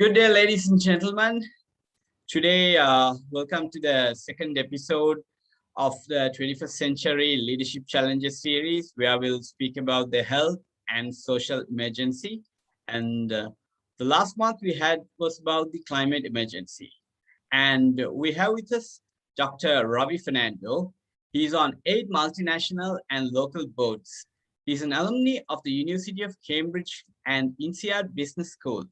Good day, ladies and gentlemen. Today, welcome to the second episode of the 21st Century Leadership Challenges series, where we'll speak about the health and social emergency. And the last month we had was about the climate emergency. And we have with us Dr. Ravi Fernando. He's on 8 multinational and local boards. He's an alumni of the University of Cambridge and INSEAD Business School.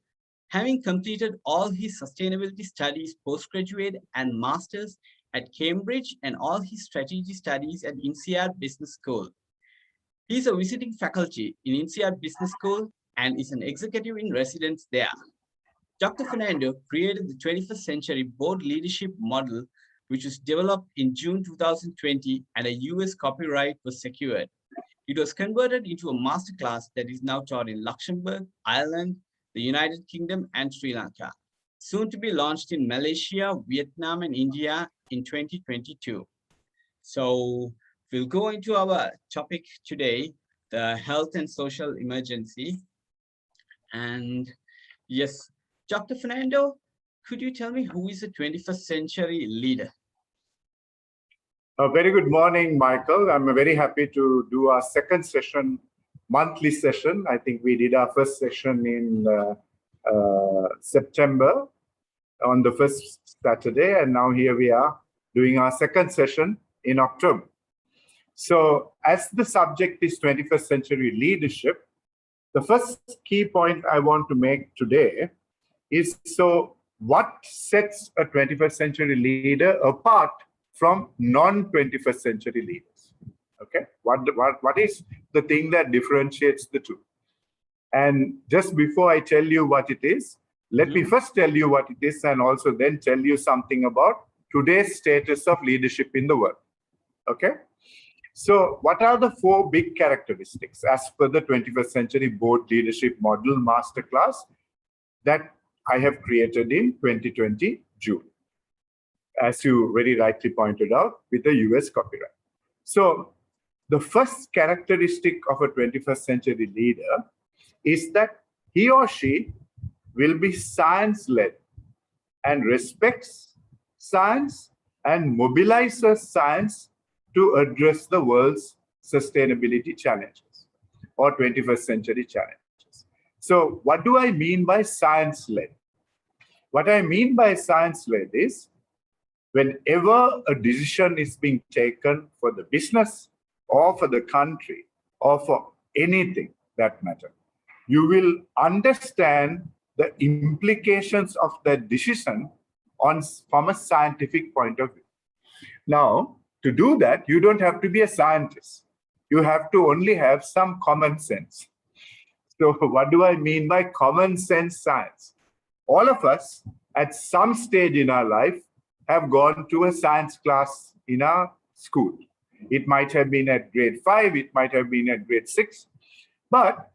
Having completed all his sustainability studies, postgraduate and masters at Cambridge and all his strategy studies at INSEAD Business School. He is a visiting faculty in INSEAD Business School and is an executive in residence there. Dr. Fernando created the 21st Century Board Leadership Model, which was developed in June 2020, and a US copyright was secured. It was converted into a masterclass that is now taught in Luxembourg, Ireland, the United Kingdom, and Sri Lanka, soon to be launched in Malaysia, Vietnam, and India in 2022. So we'll go into our topic today, the health and social emergency. And yes, Dr. Fernando, could you tell me who is a 21st century leader? A very good morning, Michael. I'm very happy to do our second session, monthly session. I think we did our first session in September on the first Saturday, and now here we are doing our second session in October. So as the subject is 21st century leadership, the first key point I want to make today is, so what sets a 21st century leader apart from non-21st century leaders? Okay, what is the thing that differentiates the two? And just before I tell you what it is, let me first tell you what it is and also then tell you something about today's status of leadership in the world. Okay, so what are the 4 big characteristics as per the 21st century board leadership model masterclass that I have created in 2020 June, as you very rightly pointed out, with the US copyright? So the first characteristic of a 21st century leader is that he or she will be science-led and respects science and mobilizes science to address the world's sustainability challenges or 21st century challenges. So what do I mean by science-led? What I mean by science-led is, whenever a decision is being taken for the business or for the country or for anything that matter, you will understand the implications of that decision from a scientific point of view. Now, to do that, you don't have to be a scientist. You have to only have some common sense. So what do I mean by common sense science? All of us at some stage in our life have gone to a science class in our school. It might have been at grade 5, it might have been at grade 6, but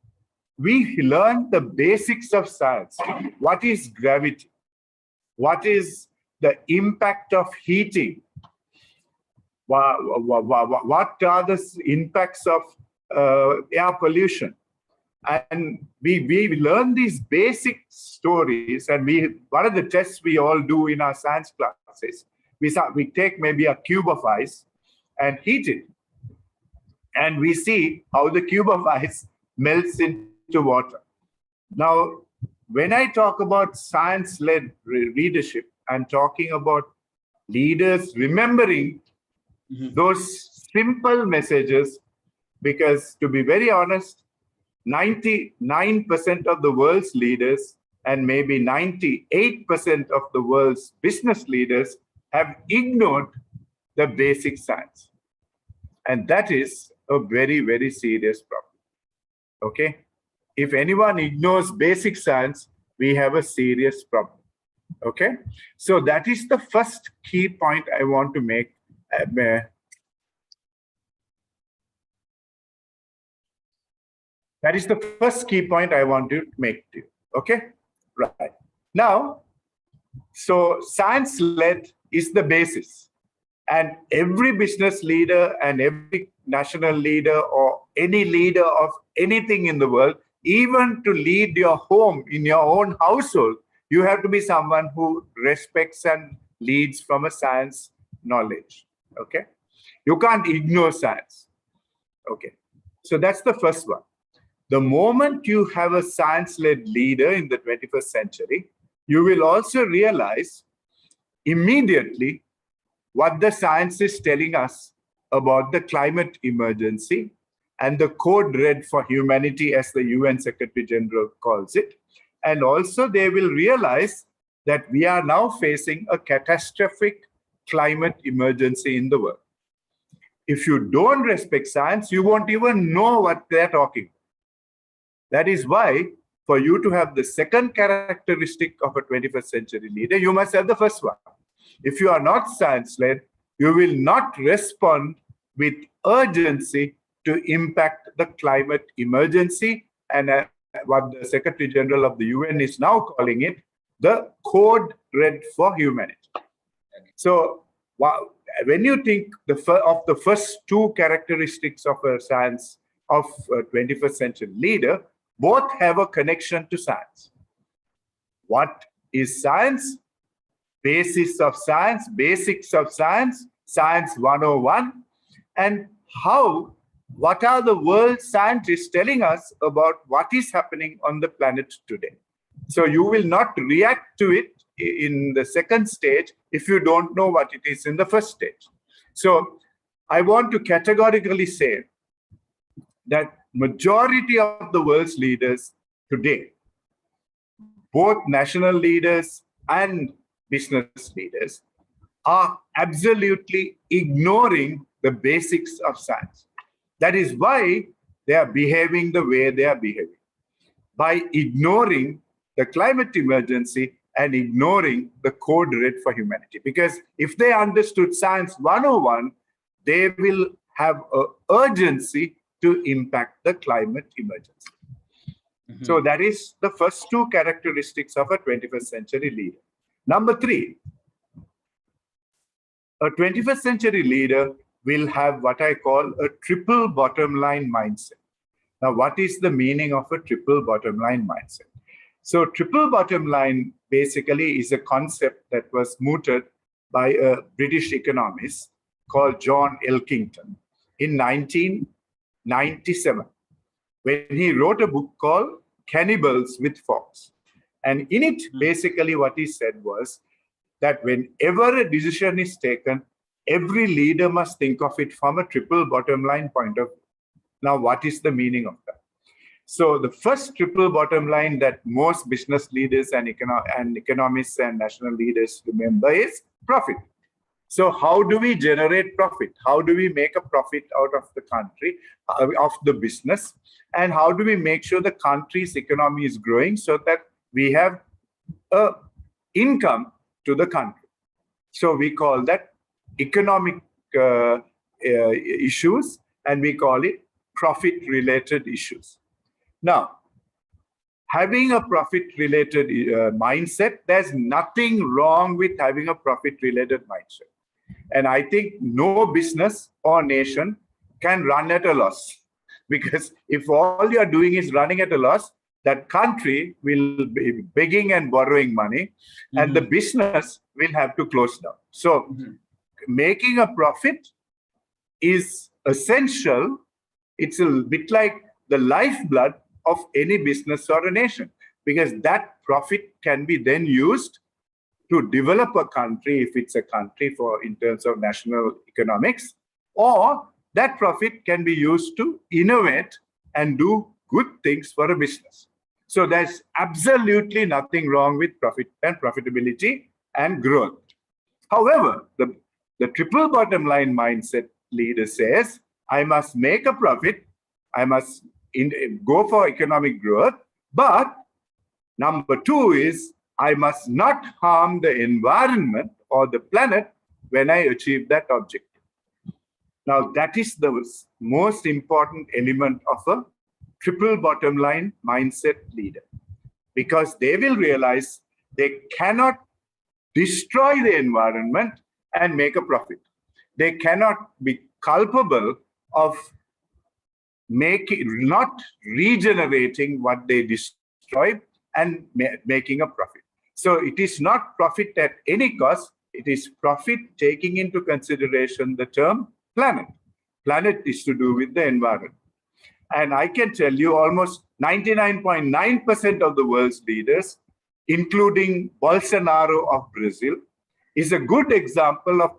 we learned the basics of science. What is gravity? What is the impact of heating? What are the impacts of air pollution? And we learn these basic stories, and one of the tests we all do in our science classes, we take maybe a cube of ice and heat it, and we see how the cube of ice melts into water. Now, when I talk about science-led leadership, I'm talking about leaders remembering those simple messages, because to be very honest, 99% of the world's leaders and maybe 98% of the world's business leaders have ignored the basic science. And that is a very, very serious problem. Okay? If anyone ignores basic science, we have a serious problem. Okay? So that is the first key point I want to make. That is the first key point I want to make to you. Okay? Right. Now, so science-led is the basis. And every business leader and every national leader or any leader of anything in the world, even to lead your home in your own household, you have to be someone who respects and leads from a science knowledge. Okay, you can't ignore science. Okay, so that's the first one. The moment you have a science-led leader in the 21st century, you will also realize immediately what the science is telling us about the climate emergency and the code red for humanity, as the UN Secretary General calls it. And also they will realize that we are now facing a catastrophic climate emergency in the world. If you don't respect science, you won't even know what they're talking about. That is why, for you to have the second characteristic of a 21st century leader, you must have the first one. If you are not science-led, you will not respond with urgency to impact the climate emergency, and what the Secretary General of the UN is now calling it, the code red for humanity. So when you think of the first two characteristics of a science of a 21st century leader, both have a connection to science. What is science? Basis of science, basics of science, Science 101, and what are the world scientists telling us about what is happening on the planet today. So you will not react to it in the second stage if you don't know what it is in the first stage. So I want to categorically say that majority of the world's leaders today, both national leaders and business leaders, are absolutely ignoring the basics of science. That is why they are behaving the way they are behaving, by ignoring the climate emergency and ignoring the code red for humanity. Because if they understood Science 101, they will have an urgency to impact the climate emergency. Mm-hmm. So that is the first two characteristics of a 21st century leader. Number three, a 21st century leader will have what I call a triple bottom line mindset. Now, what is the meaning of a triple bottom line mindset? So triple bottom line basically is a concept that was mooted by a British economist called John Elkington in 1997, when he wrote a book called Cannibals with Forks. And in it, basically what he said was that whenever a decision is taken, every leader must think of it from a triple bottom line point of view. Now, what is the meaning of that? So the first triple bottom line that most business leaders and economists and national leaders remember is profit. So how do we generate profit? How do we make a profit out of the country, of the business? And how do we make sure the country's economy is growing so that we have an income to the country? So we call that economic issues, and we call it profit-related issues. Now, having a profit-related mindset, there's nothing wrong with having a profit-related mindset. And I think no business or nation can run at a loss. Because if all you're doing is running at a loss, that country will be begging and borrowing money, and the business will have to close down. So making a profit is essential. It's a bit like the lifeblood of any business or a nation, because that profit can be then used to develop a country, if it's a country, for in terms of national economics, or that profit can be used to innovate and do good things for a business. So there's absolutely nothing wrong with profit and profitability and growth. However, the triple bottom line mindset leader says, I must make a profit, I must go for economic growth, but number two is, I must not harm the environment or the planet when I achieve that objective. Now, that is the most important element of a triple bottom line mindset leader, because they will realize they cannot destroy the environment and make a profit. They cannot be culpable of not regenerating what they destroyed and making a profit. So it is not profit at any cost. It is profit taking into consideration the term planet. Planet is to do with the environment. And I can tell you almost 99.9% of the world's leaders, including Bolsonaro of Brazil, is a good example of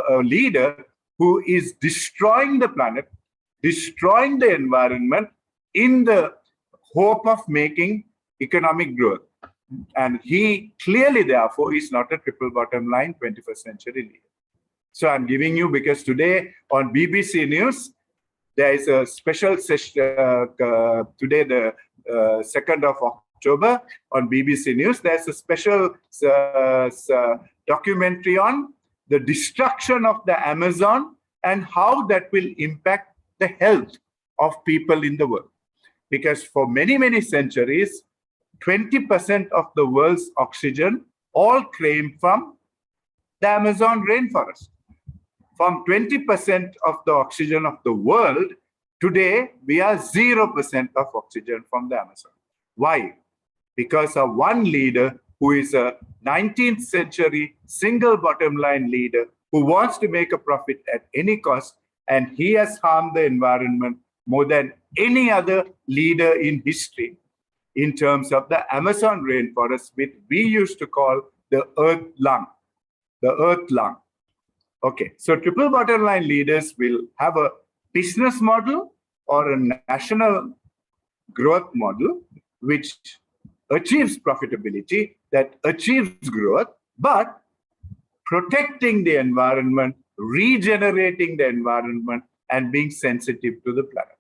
a leader who is destroying the planet, destroying the environment in the hope of making economic growth. And he clearly, therefore, is not a triple bottom line 21st century leader. So I'm giving you, because today on BBC News, there is a special session, today the 2nd of October on BBC News, there's a special documentary on the destruction of the Amazon and how that will impact the health of people in the world. Because for many, many centuries, 20% of the world's oxygen all came from the Amazon rainforest. From 20% of the oxygen of the world, today we are 0% of oxygen from the Amazon. Why? Because of one leader who is a 19th century single bottom line leader who wants to make a profit at any cost, and he has harmed the environment more than any other leader in history in terms of the Amazon rainforest, which we used to call the earth lung. The earth lung. Okay, so triple bottom line leaders will have a business model or a national growth model which achieves profitability, that achieves growth, but protecting the environment, regenerating the environment, and being sensitive to the planet.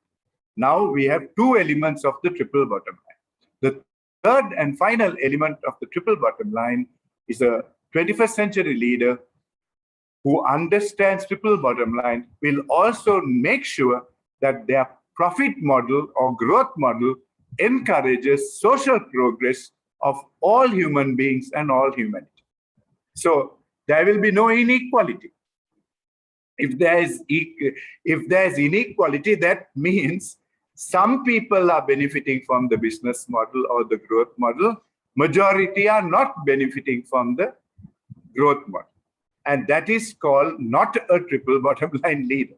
Now we have two elements of the triple bottom line. The third and final element of the triple bottom line is a 21st century leader who understands triple bottom line will also make sure that their profit model or growth model encourages social progress of all human beings and all humanity. So there will be no inequality. If there is inequality, that means some people are benefiting from the business model or the growth model. Majority are not benefiting from the growth model. And that is called not a triple bottom line leader.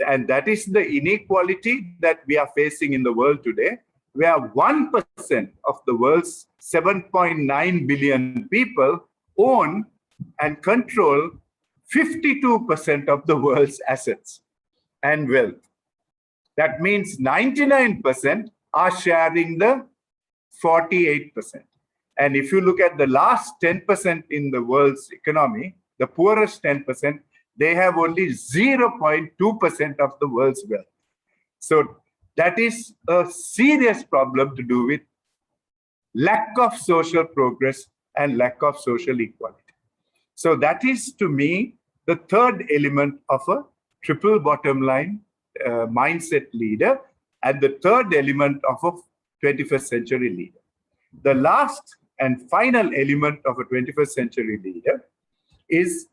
And that is the inequality that we are facing in the world today, where 1% of the world's 7.9 billion people own and control 52% of the world's assets and wealth. That means 99% are sharing the 48%. And if you look at the last 10% in the world's economy, the poorest 10%, they have only 0.2% of the world's wealth. So that is a serious problem to do with lack of social progress and lack of social equality. So that is, to me, the third element of a triple bottom line mindset leader and the third element of a 21st century leader. The last and final element of a 21st century leader is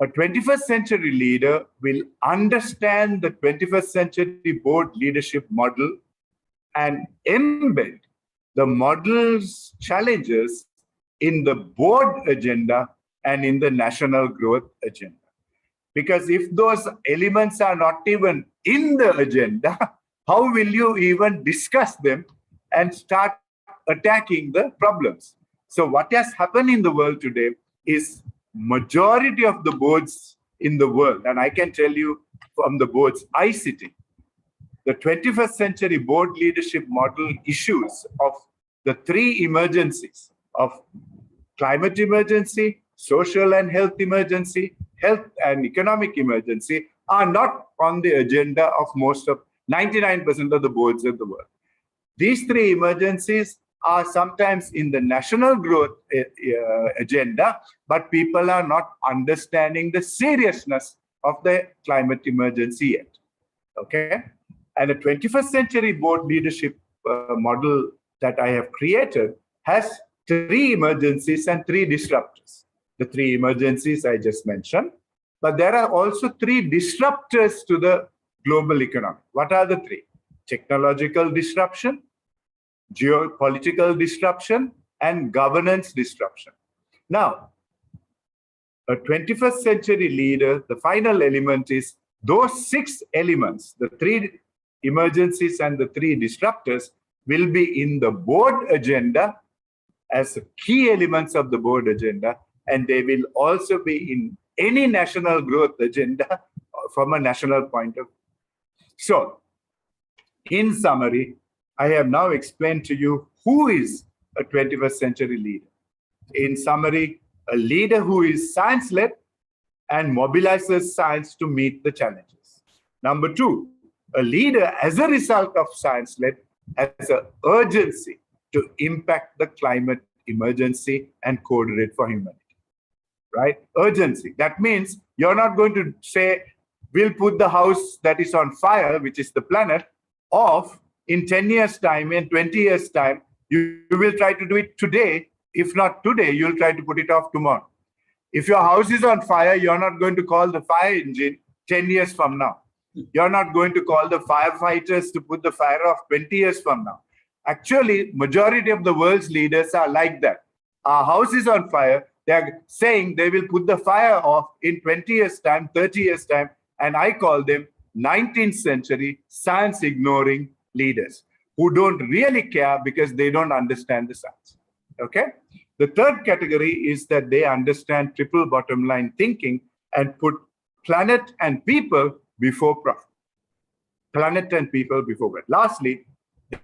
a 21st century leader will understand the 21st century board leadership model and embed the model's challenges in the board agenda and in the national growth agenda. Because if those elements are not even in the agenda, how will you even discuss them and start attacking the problems? So what has happened in the world today is majority of the boards in the world, and I can tell you from the boards I sit in, the 21st century board leadership model issues of the three emergencies of climate emergency, social and health emergency, health and economic emergency are not on the agenda of most of 99% of the boards in the world. These three emergencies are sometimes in the national growth agenda, but people are not understanding the seriousness of the climate emergency yet. Okay? And the 21st century board leadership model that I have created has three emergencies and three disruptors. The three emergencies I just mentioned, but there are also three disruptors to the global economy. What are the three? Technological disruption, geopolitical disruption, and governance disruption. Now, a 21st century leader, the final element is those 6 elements, the 3 emergencies and the 3 disruptors, will be in the board agenda as key elements of the board agenda, and they will also be in any national growth agenda from a national point of view. So, in summary, I have now explained to you who is a 21st century leader. In summary, a leader who is science-led and mobilizes science to meet the challenges. Number 2, a leader as a result of science-led has an urgency to impact the climate emergency and coordinate for humanity. Right? Urgency. That means you're not going to say, we'll put the house that is on fire, which is the planet, off in 10 years' time, in 20 years' time. You will try to do it today. If not today, you'll try to put it off tomorrow. If your house is on fire, you're not going to call the fire engine 10 years from now. You're not going to call the firefighters to put the fire off 20 years from now. Actually, majority of the world's leaders are like that. Our house is on fire. They're saying they will put the fire off in 20 years' time, 30 years' time, and I call them 19th century science-ignoring leaders who don't really care because they don't understand the science. Okay? The third category is that they understand triple bottom line thinking and put planet and people before profit. Planet and people before profit. Lastly,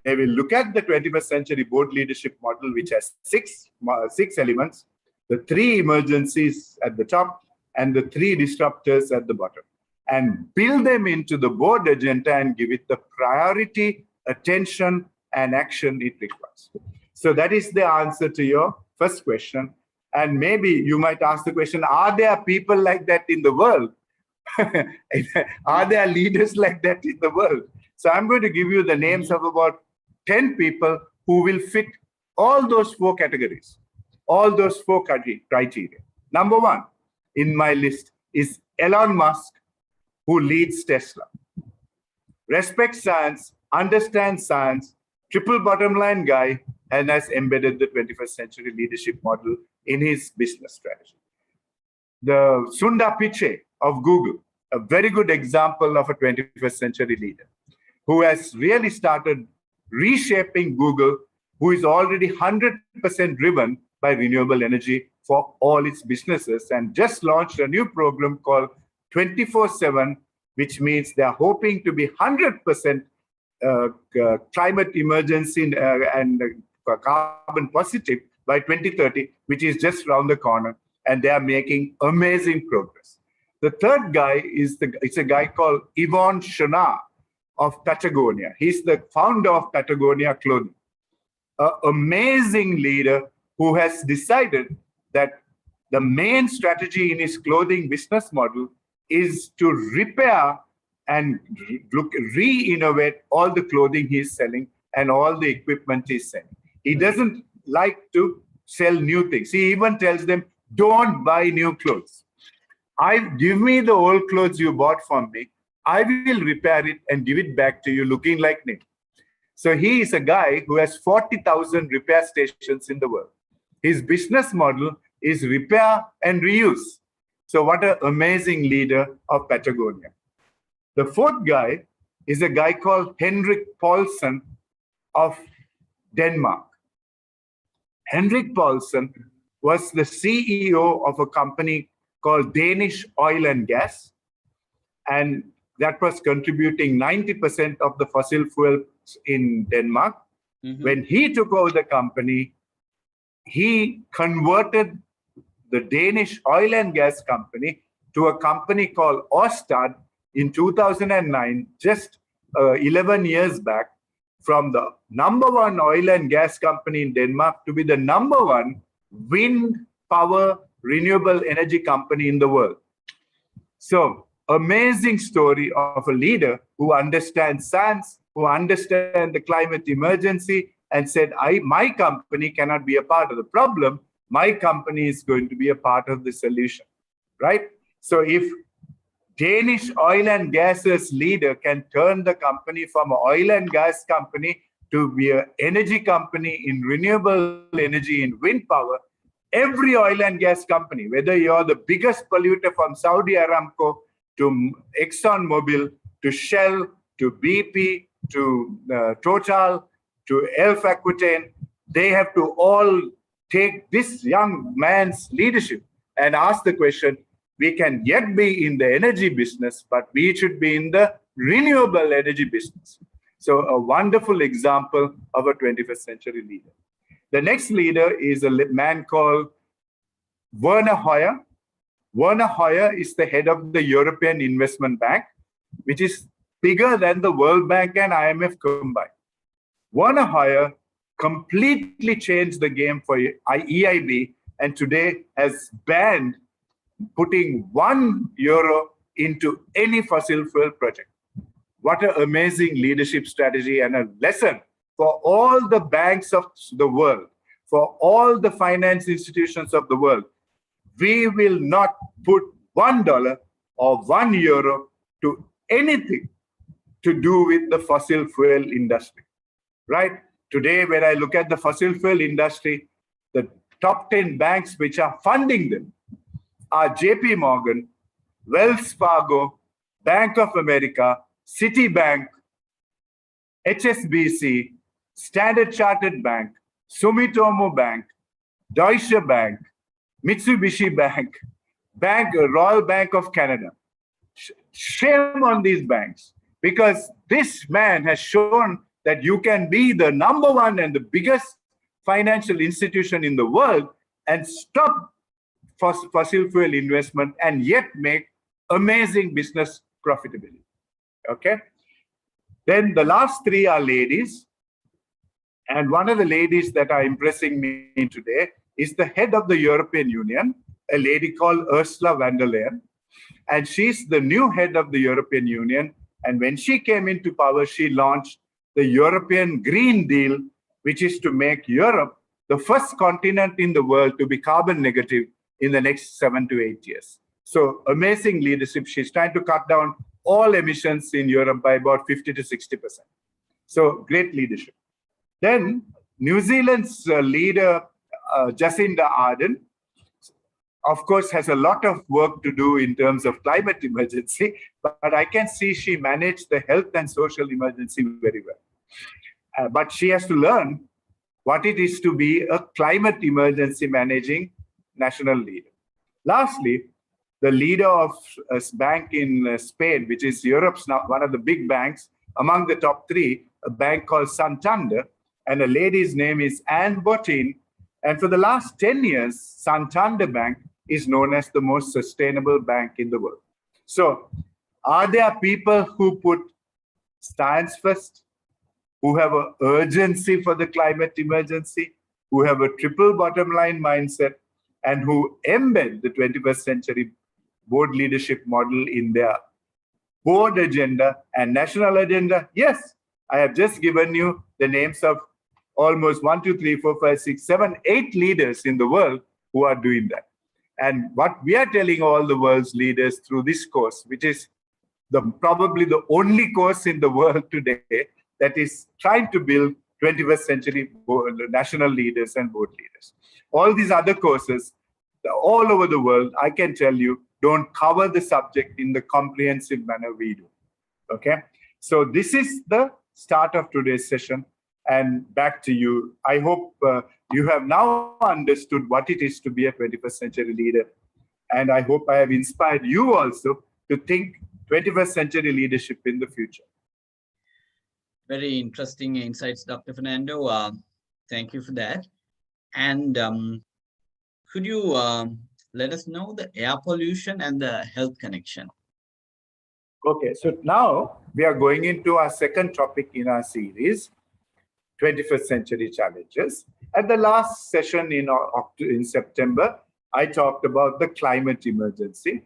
they will look at the 21st century board leadership model, which has six elements, the 3 emergencies at the top and the 3 disruptors at the bottom, and build them into the board agenda and give it the priority, attention, and action it requires. So that is the answer to your first question. And maybe you might ask the question, are there people like that in the world? Are there leaders like that in the world? So I'm going to give you the names of about 10 people who will fit all those 4 categories, all those 4 criteria. Number 1 in my list is Elon Musk, who leads Tesla. Respects science, understands science, triple bottom line guy, and has embedded the 21st century leadership model in his business strategy. The Sundar Pichai of Google, a very good example of a 21st century leader who has really started reshaping Google, who is already 100% driven by renewable energy for all its businesses, and just launched a new program called 24/7, which means they're hoping to be 100% climate emergency and carbon positive by 2030, which is just around the corner, and they are making amazing progress. The third guy it's a guy called Yvon Chouinard of Patagonia. He's the founder of Patagonia Clothing, an amazing leader who has decided that the main strategy in his clothing business model is to repair and re-innovate all the clothing he's selling and all the equipment he's selling. He doesn't like to sell new things. He even tells them, don't buy new clothes. Give me the old clothes you bought from me. I will repair it and give it back to you looking like new. So he is a guy who has 40,000 repair stations in the world. His business model is repair and reuse. So what an amazing leader of Patagonia. The fourth guy is a guy called Henrik Poulsen of Denmark. Henrik Poulsen was the CEO of a company called Danish Oil and Gas, and that was contributing 90% of the fossil fuels in Denmark. Mm-hmm. When he took over the company, he converted the Danish oil and gas company to a company called Ørsted in 2009, just 11 years back, from the #1 oil and gas company in Denmark to be the #1 wind power renewable energy company in the world. So, amazing story of a leader who understands science, who understands the climate emergency, and said, my company cannot be a part of the problem. My company is going to be a part of the solution, right? So if Danish oil and gas's leader can turn the company from an oil and gas company to be an energy company in renewable energy, in wind power. Every oil and gas company, whether you're the biggest polluter from Saudi Aramco to ExxonMobil, to Shell, to BP, to Total, to Elf Aquitaine, they have to all take this young man's leadership and ask the question, we can yet be in the energy business, but we should be in the renewable energy business. So a wonderful example of a 21st century leader. The next leader is a man called Werner Hoyer. Werner Hoyer is the head of the European Investment Bank, which is bigger than the World Bank and IMF combined. Werner Hoyer completely changed the game for EIB and today has banned putting €1 into any fossil fuel project. What an amazing leadership strategy and a lesson for all the banks of the world, for all the finance institutions of the world. We will not put $1 or €1 to anything to do with the fossil fuel industry, right? Today, when I look at the fossil fuel industry, the top 10 banks which are funding them are JP Morgan, Wells Fargo, Bank of America, Citibank, HSBC, Standard Chartered Bank, Sumitomo Bank, Deutsche Bank, Mitsubishi Bank, Royal Bank of Canada. Shame on these banks, because this man has shown that you can be the number one and the biggest financial institution in the world and stop fossil fuel investment and yet make amazing business profitability. Okay. Then the last three are ladies. And one of the ladies that are impressing me today is the head of the European Union, a lady called Ursula von der Leyen. And she's the new head of the European Union. And when she came into power, she launched the European Green Deal, which is to make Europe the first continent in the world to be carbon negative in the next 7 to 8 years. So amazing leadership. She's trying to cut down all emissions in Europe by about 50 to 60%. So great leadership. Then New Zealand's leader, Jacinda Ardern, of course, has a lot of work to do in terms of climate emergency, but I can see she managed the health and social emergency very well. But she has to learn what it is to be a climate emergency managing national leader. Lastly, the leader of a bank in Spain, which is Europe's now one of the big banks, among the top three, a bank called Santander, and a lady's name is Anne Botín. And for the last 10 years, Santander Bank is known as the most sustainable bank in the world. So are there people who put science first, who have an urgency for the climate emergency, who have a triple bottom line mindset, and who embed the 21st century board leadership model in their board agenda and national agenda? Yes, I have just given you the names of almost 1, 2, 3, 4, 5, 6, 7, 8 leaders in the world who are doing that. And what we are telling all the world's leaders through this course, which is probably the only course in the world today that is trying to build 21st century national leaders and board leaders. All these other courses, all over the world, I can tell you, don't cover the subject in the comprehensive manner we do. Okay? So this is the start of today's session. And back to you. I hope you have now understood what it is to be a 21st century leader. And I hope I have inspired you also to think 21st century leadership in the future. Very interesting insights, Dr. Fernando. Thank you for that. And could you let us know the air pollution and the health connection? Okay, so now we are going into our second topic in our series, 21st century challenges. At the last session in September, I talked about the climate emergency.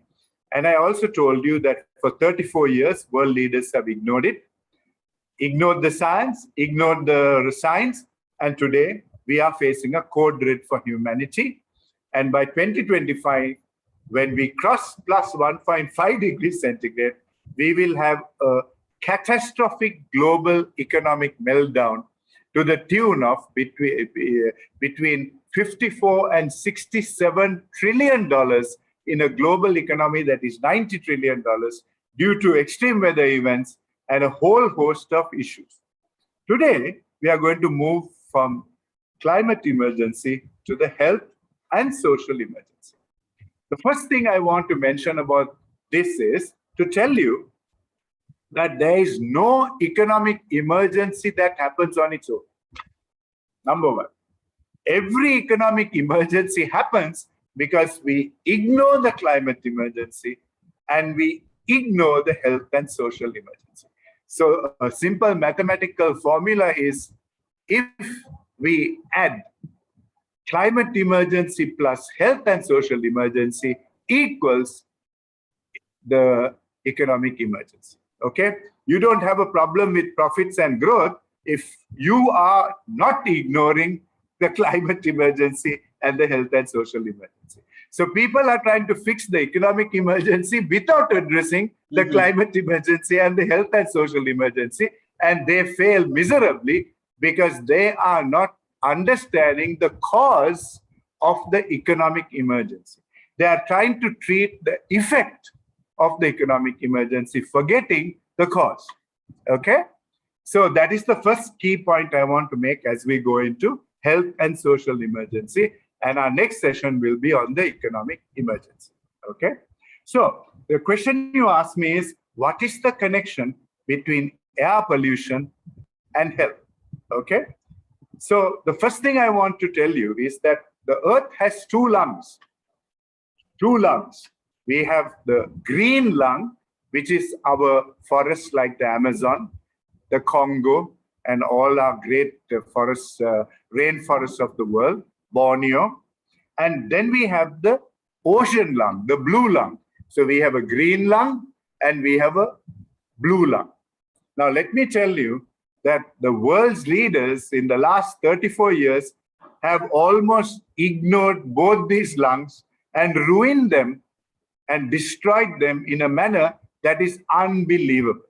And I also told you that for 34 years, world leaders have ignored it, ignored the science, ignored the science. And today we are facing a code red for humanity. And by 2025, when we cross plus 1.5 degrees centigrade, we will have a catastrophic global economic meltdown to the tune of between 54 and 67 trillion dollars in a global economy that is 90 trillion dollars due to extreme weather events and a whole host of issues. Today, we are going to move from climate emergency to the health and social emergency. The first thing I want to mention about this is to tell you that there is no economic emergency that happens on its own. Number one, every economic emergency happens because we ignore the climate emergency and we ignore the health and social emergency. So a simple mathematical formula is if we add climate emergency plus health and social emergency equals the economic emergency. Okay? You don't have a problem with profits and growth if you are not ignoring the climate emergency and the health and social emergency. So people are trying to fix the economic emergency without addressing the climate emergency and the health and social emergency, and they fail miserably because they are not understanding the cause of the economic emergency. They are trying to treat the effect of the economic emergency, forgetting the cause. Okay? So that is the first key point I want to make as we go into health and social emergency. And our next session will be on the economic emergency. Okay? So the question you asked me is, what is the connection between air pollution and health? Okay? So the first thing I want to tell you is that the earth has two lungs. Two lungs. We have the green lung, which is our forests like the Amazon, the Congo, and all our great forests, rainforests of the world, Borneo. And then we have the ocean lung, the blue lung. So we have a green lung and we have a blue lung. Now, let me tell you that the world's leaders in the last 34 years have almost ignored both these lungs and ruined them and destroyed them in a manner that is unbelievable.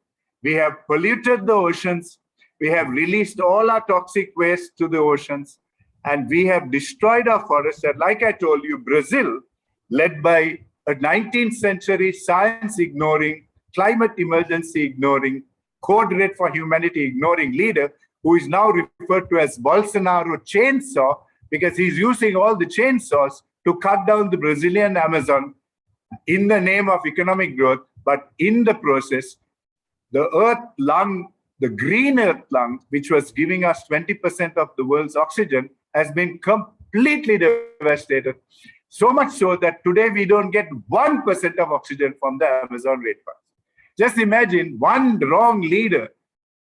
We have polluted the oceans. We have released all our toxic waste to the oceans. And we have destroyed our forests. And like I told you, Brazil, led by a 19th century science ignoring, climate emergency ignoring, Code Red for Humanity ignoring leader, who is now referred to as Bolsonaro Chainsaw, because he's using all the chainsaws to cut down the Brazilian Amazon in the name of economic growth. But in the process, the earth lung, the green earth lung, which was giving us 20% of the world's oxygen, has been completely devastated. So much so that today we don't get 1% of oxygen from the Amazon rainforest. Just imagine one wrong leader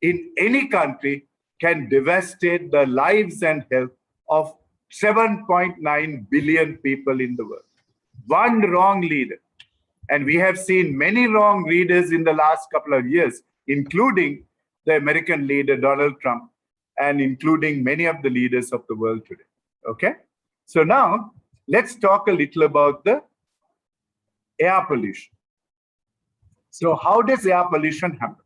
in any country can devastate the lives and health of 7.9 billion people in the world. One wrong leader. And we have seen many wrong leaders in the last couple of years, including the American leader, Donald Trump, and including many of the leaders of the world today. Okay? So now, let's talk a little about the air pollution. So how does air pollution happen?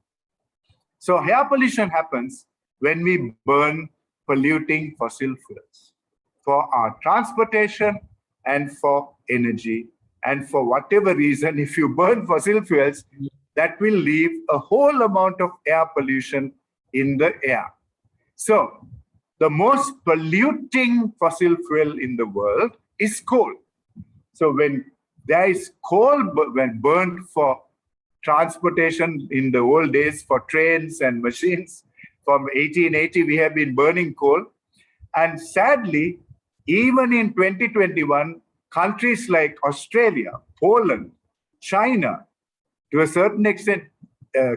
So air pollution happens when we burn polluting fossil fuels for our transportation and for energy. And for whatever reason, if you burn fossil fuels, that will leave a whole amount of air pollution in the air. So the most polluting fossil fuel in the world is coal. So when there is coal, when burned for transportation in the old days for trains and machines, from 1880, we have been burning coal. And sadly, even in 2021, countries like Australia, Poland, China, to a certain extent,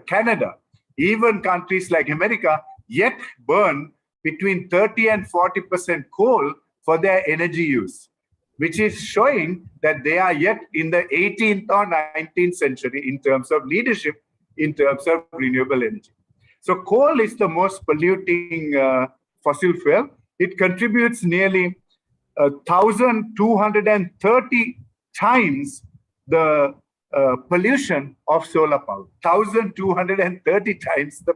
Canada, even countries like America, yet burn between 30 and 40% coal for their energy use, which is showing that they are yet in the 18th or 19th century in terms of leadership, in terms of renewable energy. So coal is the most polluting fossil fuel. It contributes nearly 1,230 times the pollution of solar power. 1,230 times the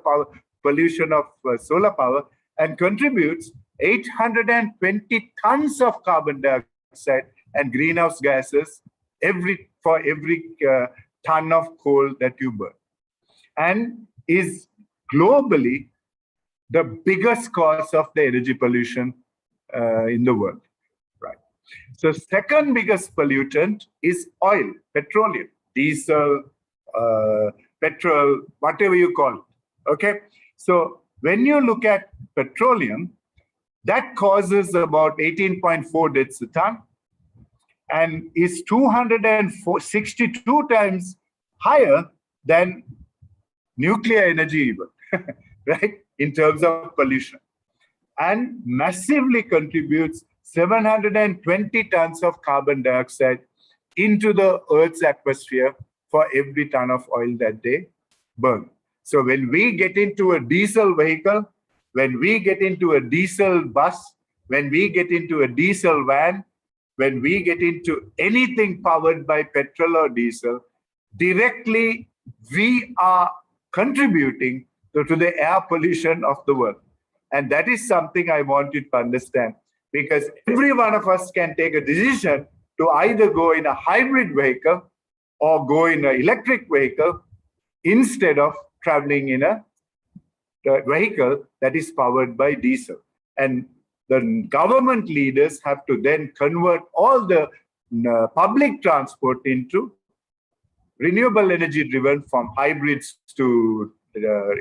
pollution of solar power. and contributes 820 tons of carbon dioxide and greenhouse gases for every ton of coal that you burn, and is globally the biggest cause of the energy pollution in the world. Right. So second biggest pollutant is oil, petroleum, diesel, petrol, whatever you call it. Okay. So when you look at petroleum, that causes about 18.4 deaths a ton and is 262 times higher than nuclear energy even, right, in terms of pollution, and massively contributes 720 tons of carbon dioxide into the Earth's atmosphere for every ton of oil that they burn. So when we get into a diesel vehicle, when we get into a diesel bus, when we get into a diesel van, when we get into anything powered by petrol or diesel, directly we are contributing to the air pollution of the world. And that is something I want you to understand, because every one of us can take a decision to either go in a hybrid vehicle or go in an electric vehicle instead of traveling in a vehicle that is powered by diesel. And the government leaders have to then convert all the public transport into renewable energy driven from hybrids to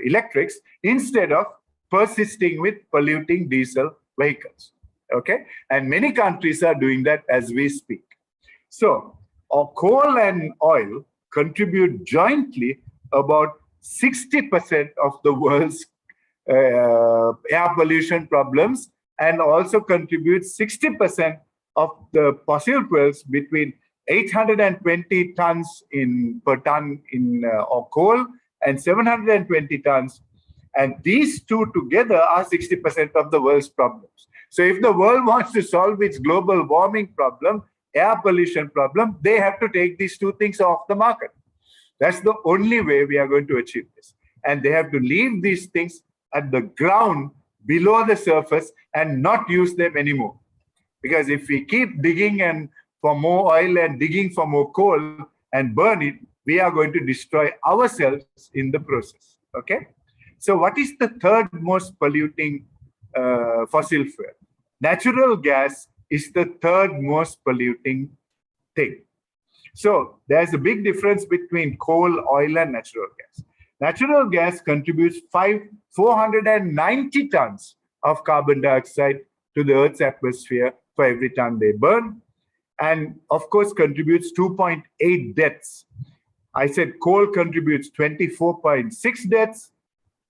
electrics instead of persisting with polluting diesel vehicles. Okay, and many countries are doing that as we speak. So coal and oil contribute jointly about 60% of the world's air pollution problems, and also contributes 60% of the fossil fuels, between 820 tons per ton of coal and 720 tons. And these two together are 60% of the world's problems. So if the world wants to solve its global warming problem, air pollution problem, they have to take these two things off the market. That's the only way we are going to achieve this. And they have to leave these things at the ground below the surface and not use them anymore. Because if we keep digging and for more oil and digging for more coal and burn it, we are going to destroy ourselves in the process. Okay? So what is the third most polluting fossil fuel? Natural gas is the third most polluting thing. So there's a big difference between coal, oil, and natural gas. Natural gas contributes 490 tons of carbon dioxide to the Earth's atmosphere for every ton they burn, and of course contributes 2.8 deaths. I said coal contributes 24.6 deaths,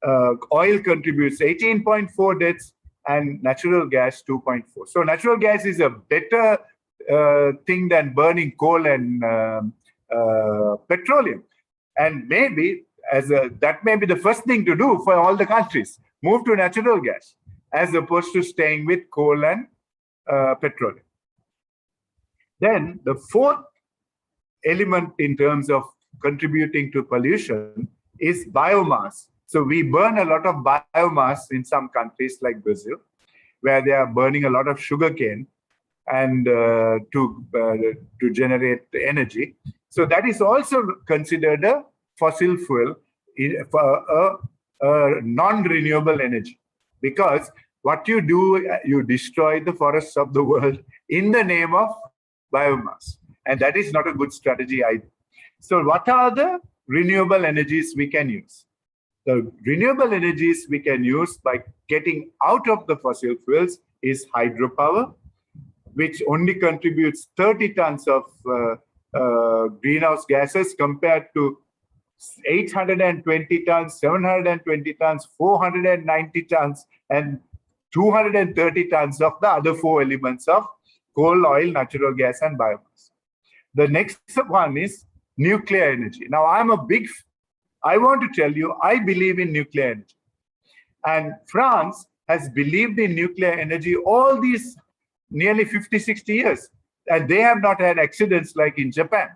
oil contributes 18.4 deaths, and natural gas 2.4. So natural gas is a better thing than burning coal and petroleum. And maybe that may be the first thing to do for all the countries. Move to natural gas as opposed to staying with coal and petroleum. Then the fourth element in terms of contributing to pollution is biomass. So we burn a lot of biomass in some countries like Brazil, where they are burning a lot of sugarcane and to generate energy. So that is also considered a fossil fuel for a non-renewable energy, because what you do, you destroy the forests of the world in the name of biomass, and that is not a good strategy either. So what are the renewable energies we can use? The renewable energies we can use by getting out of the fossil fuels is hydropower, which only contributes 30 tons of greenhouse gases compared to 820 tons, 720 tons, 490 tons, and 230 tons of the other four elements of coal, oil, natural gas, and biomass. The next one is nuclear energy. Now, I want to tell you, I believe in nuclear energy. And France has believed in nuclear energy all these nearly 50, 60 years. And they have not had accidents like in Japan,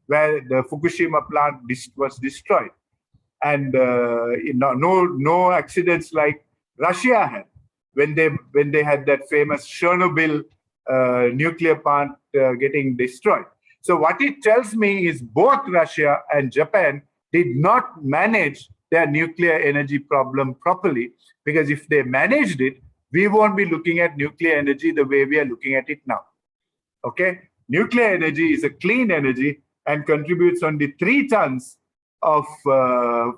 where the Fukushima plant was destroyed. And no accidents like Russia had. when they had that famous Chernobyl nuclear plant getting destroyed. So what it tells me is both Russia and Japan did not manage their nuclear energy problem properly, because if they managed it, we won't be looking at nuclear energy the way we are looking at it now. Okay? Nuclear energy is a clean energy and contributes only 3 tons of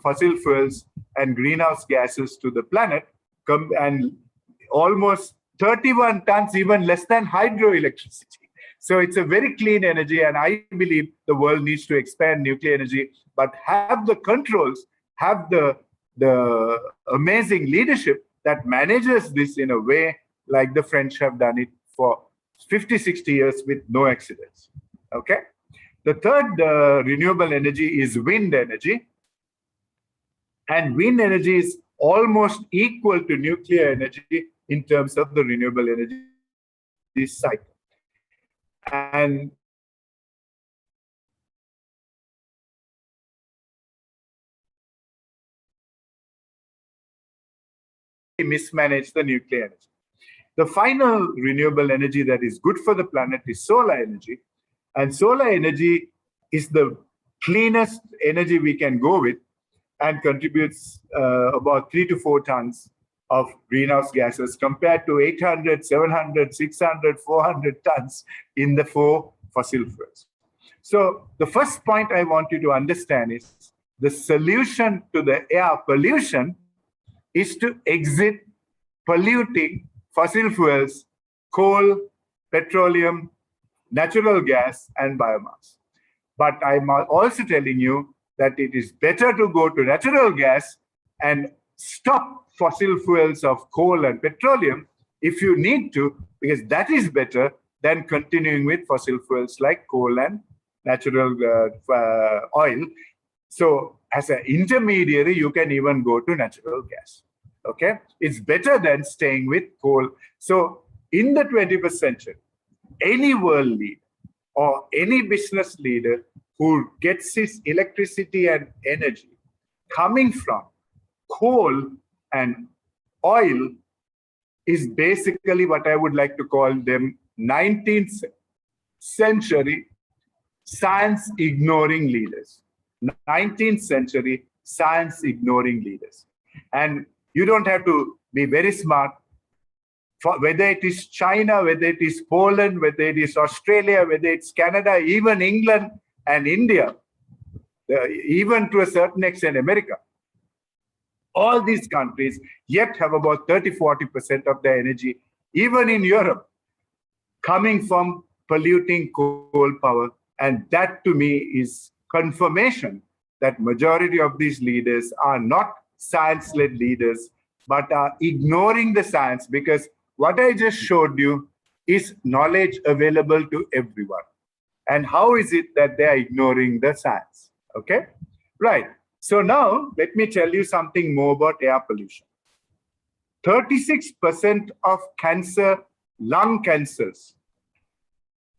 fossil fuels and greenhouse gases to the planet, and almost 31 tons, even less than hydroelectricity. So it's a very clean energy, and I believe the world needs to expand nuclear energy, but have the controls, have the amazing leadership that manages this in a way like the French have done it for 50, 60 years with no accidents. Okay? The third renewable energy is wind energy. And wind energy is almost equal to nuclear energy in terms of the renewable energy cycle. And mismanage the nuclear energy. The final renewable energy that is good for the planet is solar energy. And solar energy is the cleanest energy we can go with and contributes about 3 to 4 tons of greenhouse gases compared to 800, 700, 600, 400 tons in the 4 fossil fuels. So the first point I want you to understand is the solution to the air pollution is to exit polluting fossil fuels, coal, petroleum, natural gas, and biomass. But I'm also telling you that it is better to go to natural gas and stop fossil fuels of coal and petroleum if you need to, because that is better than continuing with fossil fuels like coal and natural oil. So as an intermediary, you can even go to natural gas. Okay, it's better than staying with coal. So in the 21st century, any world leader or any business leader who gets his electricity and energy coming from coal and oil is basically what I would like to call them 19th century science ignoring leaders. 19th century science ignoring leaders. And you don't have to be very smart. For whether it is China, whether it is Poland, whether it is Australia, whether it's Canada, even England and India, even to a certain extent America, all these countries yet have about 30-40% of their energy, even in Europe, coming from polluting coal power. And that to me is confirmation that majority of these leaders are not science-led leaders, but are ignoring the science, because what I just showed you is knowledge available to everyone. And how is it that they are ignoring the science? Okay, right. So now let me tell you something more about air pollution. 36% of cancer, lung cancers,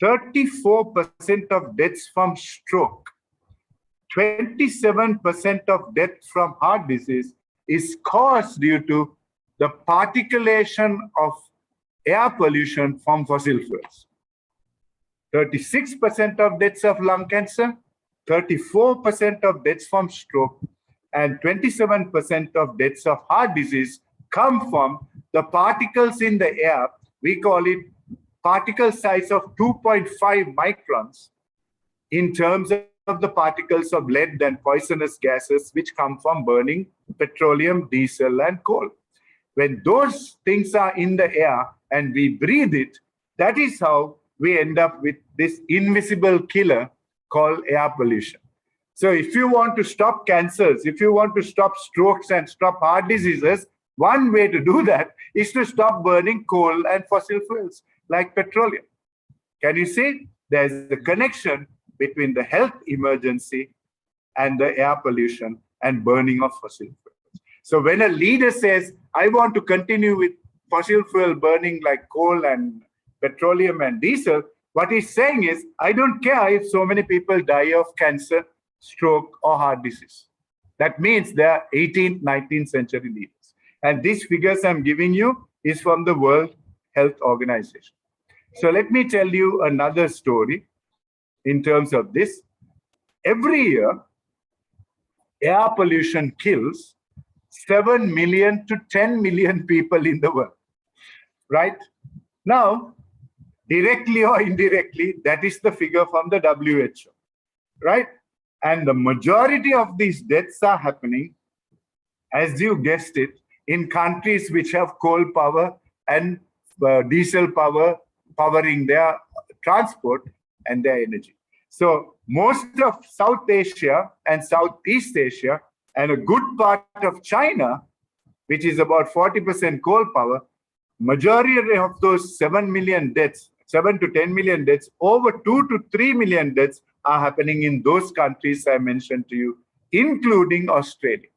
34% of deaths from stroke, 27% of death from heart disease is caused due to the particulation of air pollution from fossil fuels. 36% of deaths of lung cancer, 34% of deaths from stroke, and 27% of deaths of heart disease come from the particles in the air. We call it particle size of 2.5 microns in terms of the particles of lead and poisonous gases which come from burning petroleum, diesel, and coal. When those things are in the air and we breathe it, that is how we end up with this invisible killer called air pollution. So if you want to stop cancers, if you want to stop strokes and stop heart diseases, one way to do that is to stop burning coal and fossil fuels like petroleum. Can you see? There's a connection between the health emergency and the air pollution and burning of fossil fuels. So when a leader says, I want to continue with fossil fuel burning like coal and petroleum and diesel, what he's saying is, I don't care if so many people die of cancer, stroke, or heart disease. That means they are 18th, 19th century leaders. And these figures I'm giving you is from the World Health Organization. So let me tell you another story in terms of this. Every year, air pollution kills 7 million to 10 million people in the world, right? Now, directly or indirectly, that is the figure from the WHO, right? And the majority of these deaths are happening, as you guessed it, in countries which have coal power and diesel power powering their transport and their energy. So most of South Asia and Southeast Asia and a good part of China, which is about 40% coal power, majority of those 7 million deaths, 7 to 10 million deaths, over 2 to 3 million deaths are happening in those countries I mentioned to you, including Australia.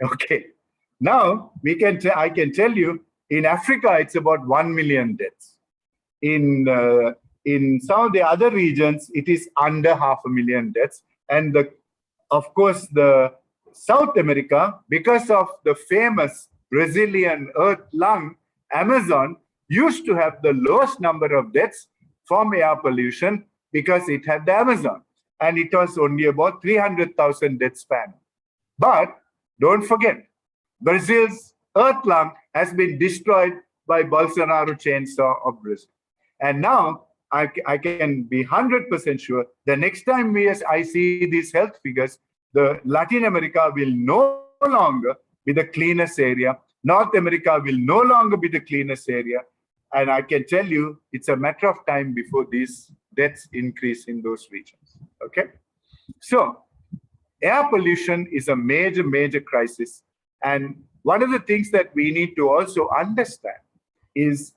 Okay. Now I can tell you in Africa it's about 1 million deaths. In some of the other regions it is under 500,000 deaths. And of course the South America, because of the famous Brazilian earth lung, Amazon used to have the lowest number of deaths from air pollution because it had the Amazon, and it was only about 300,000 deaths per annum. But don't forget, Brazil's earth lung has been destroyed by Bolsonaro chainsaw of Brazil. And now I can be 100% sure the next time I see these health figures, the Latin America will no longer be the cleanest area. North America will no longer be the cleanest area. And I can tell you, it's a matter of time before these deaths increase in those regions. Okay? So, air pollution is a major, major crisis. And one of the things that we need to also understand is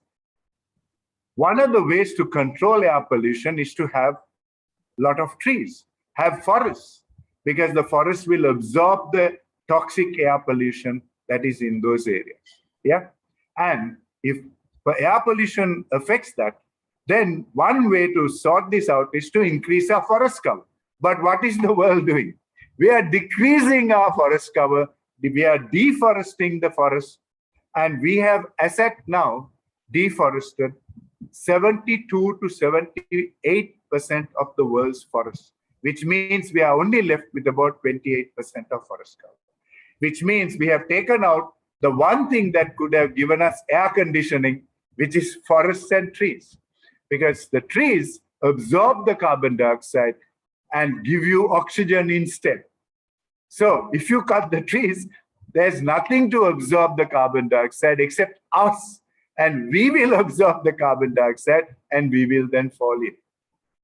one of the ways to control air pollution is to have a lot of trees, have forests, because the forest will absorb the toxic air pollution that is in those areas. Yeah. And if air pollution affects that, then one way to sort this out is to increase our forest cover. But what is the world doing? We are decreasing our forest cover. We are deforesting the forest. And we have, as at now, deforested 72 to 78% of the world's forests, which means we are only left with about 28% of forest cover, which means we have taken out the one thing that could have given us air conditioning, which is forests and trees, because the trees absorb the carbon dioxide and give you oxygen instead. So if you cut the trees, there's nothing to absorb the carbon dioxide except us, and we will absorb the carbon dioxide and we will then fall in.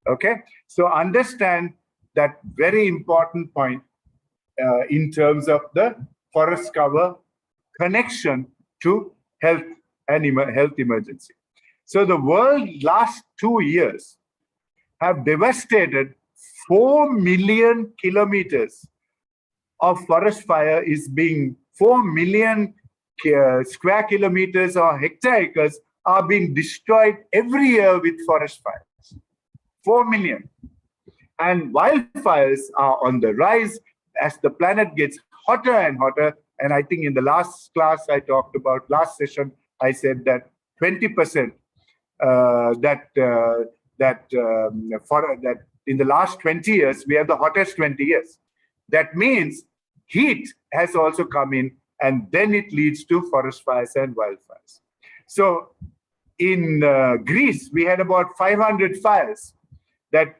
Okay, so understand that very important point in terms of the forest cover connection to health and health emergency. So the world last 2 years have devastated 4 million kilometers of forest fire. Is being 4 million square kilometers or hectares are being destroyed every year with forest fires. 4 million. And wildfires are on the rise as the planet gets hotter and hotter. And I think in the last class I talked about, last session, I said that 20% that in the last 20 years, we have the hottest 20 years. That means heat has also come in, and then it leads to forest fires and wildfires. So in Greece, we had about 500 fires that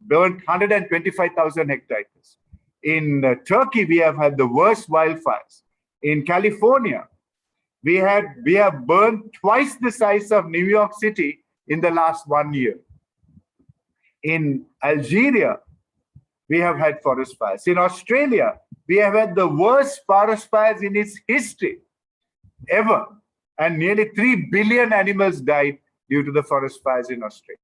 burned 125,000 hectares. In Turkey, we have had the worst wildfires. In California, we have burned twice the size of New York City in the last 1 year. In Algeria, we have had forest fires. In Australia, we have had the worst forest fires in its history ever. And nearly 3 billion animals died due to the forest fires in Australia.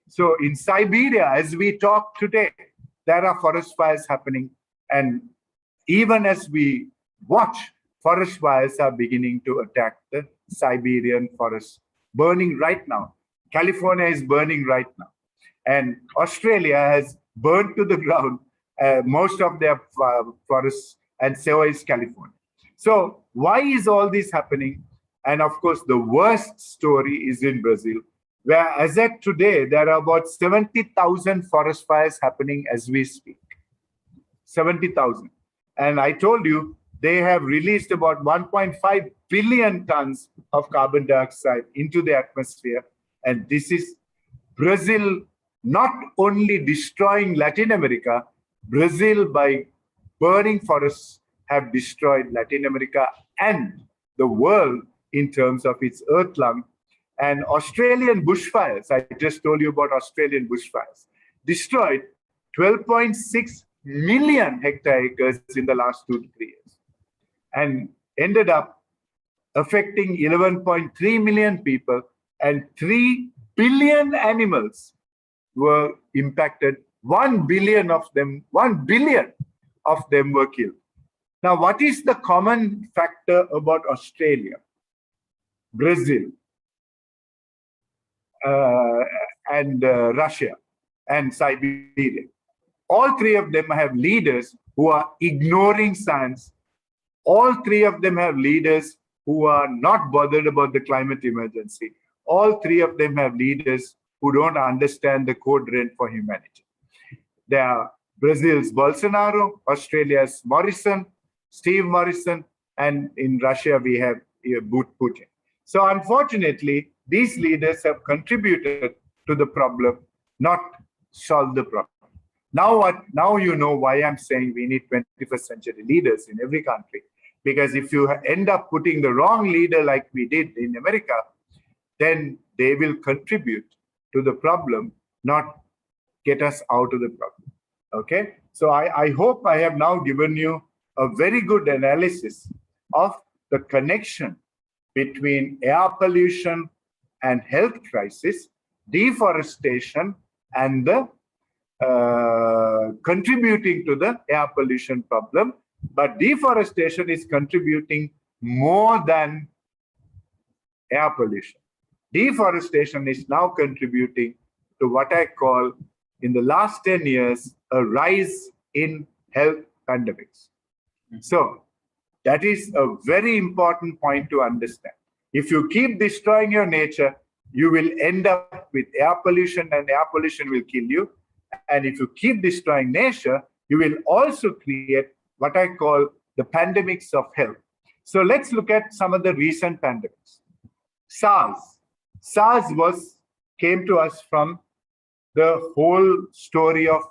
So in Siberia, as we talk today, there are forest fires happening. And even as we watch, forest fires are beginning to attack the Siberian forests, burning right now. California is burning right now. And Australia has burned to the ground most of their forests, and so is California. So why is all this happening? And of course, the worst story is in Brazil, where as at today, there are about 70,000 forest fires happening as we speak. 70,000. And I told you, they have released about 1.5 billion tons of carbon dioxide into the atmosphere. And this is Brazil not only destroying Latin America, Brazil, by burning forests, have destroyed Latin America and the world in terms of its earth lung. And Australian bushfires, I just told you about Australian bushfires, destroyed 12.6 million hectare acres in the last 2 to 3 years and ended up affecting 11.3 million people, and 3 billion animals were impacted. 1 billion of them were killed. Now, what is the common factor about Australia, Brazil, and Russia and Siberia? All three of them have leaders who are ignoring science. All three of them have leaders who are not bothered about the climate emergency. All three of them have leaders who don't understand the code red for humanity. They are Brazil's Bolsonaro, Australia's Morrison, Steve Morrison, and in Russia we have Putin. So unfortunately, these leaders have contributed to the problem, not solved the problem. Now you know why I'm saying we need 21st century leaders in every country. Because if you end up putting the wrong leader like we did in America, then they will contribute to the problem, not get us out of the problem. Okay? So I hope I have now given you a very good analysis of the connection between air pollution and health crisis, deforestation, and the contributing to the air pollution problem. But deforestation is contributing more than air pollution. Deforestation is now contributing to what I call, in the last 10 years, a rise in health pandemics. So that is a very important point to understand. If you keep destroying your nature, you will end up with air pollution, and air pollution will kill you. And if you keep destroying nature, you will also create what I call the pandemics of health. So let's look at some of the recent pandemics. SARS came to us from the whole story of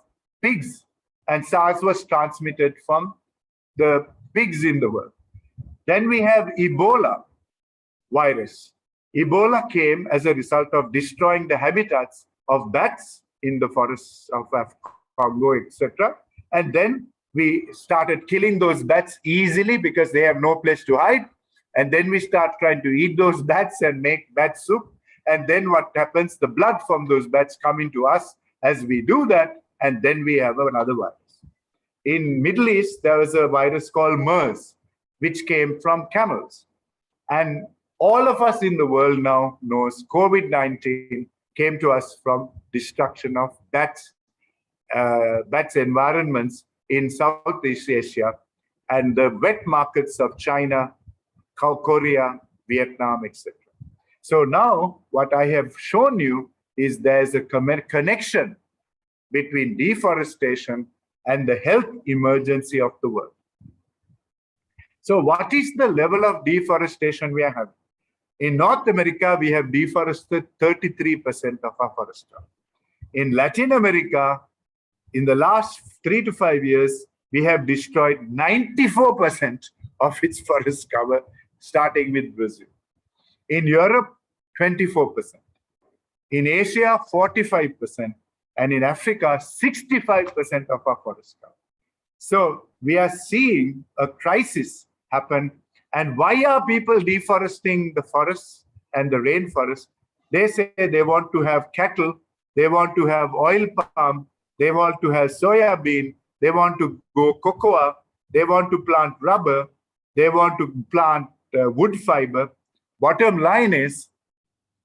pigs, and SARS was transmitted from the pigs in the world. Then we have Ebola virus. Ebola came as a result of destroying the habitats of bats in the forests of Congo, etc. And then we started killing those bats easily because they have no place to hide. And then we start trying to eat those bats and make bat soup. And then what happens? The blood from those bats come into us as we do that, and then we have another virus. In Middle East, there was a virus called MERS, which came from camels. And all of us in the world now knows COVID-19 came to us from destruction of bats environments in Southeast Asia and the wet markets of China, Korea, Vietnam, etc. So now what I have shown you is there's a connection between deforestation and the health emergency of the world. So what is the level of deforestation we are having? In North America, we have deforested 33% of our forest cover. In Latin America, in the last 3 to 5 years, we have destroyed 94% of its forest cover, starting with Brazil. In Europe, 24%. In Asia, 45%. And in Africa, 65% of our forest cover. So we are seeing a crisis happen. And why are people deforesting the forests and the rainforest? They say they want to have cattle, they want to have oil palm, they want to have soya bean, they want to grow cocoa, they want to plant rubber, they want to plant wood fiber. Bottom line is,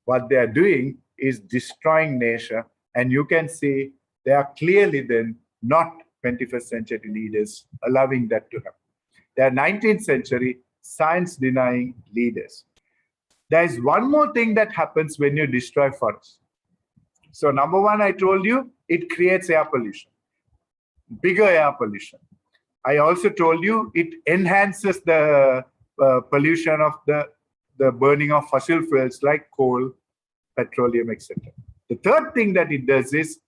what they are doing is destroying nature. And you can see they are clearly then not 21st century leaders allowing that to happen. They are 19th century science denying leaders. There is one more thing that happens when you destroy forests. So number one, I told you, it creates air pollution, bigger air pollution. I also told you it enhances the pollution of the burning of fossil fuels like coal, petroleum, etc. The third thing that it does is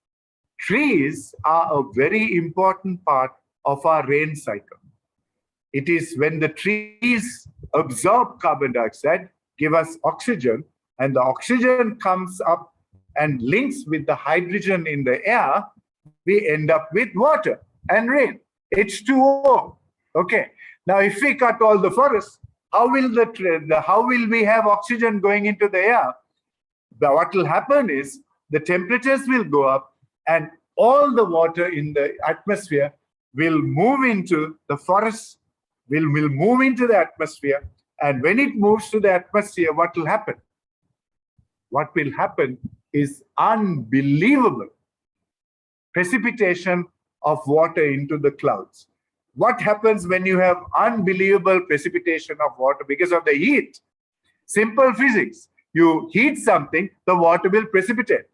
trees are a very important part of our rain cycle. It is when the trees absorb carbon dioxide, give us oxygen, and the oxygen comes up and links with the hydrogen in the air, we end up with water and rain, H2O. Okay. Now, if we cut all the forests, how will we have oxygen going into the air? But what will happen is the temperatures will go up and all the water in the atmosphere will move into the forests, will move into the atmosphere. And when it moves to the atmosphere, what will happen? What will happen is unbelievable precipitation of water into the clouds. What happens when you have unbelievable precipitation of water because of the heat? Simple physics. You heat something, the water will precipitate.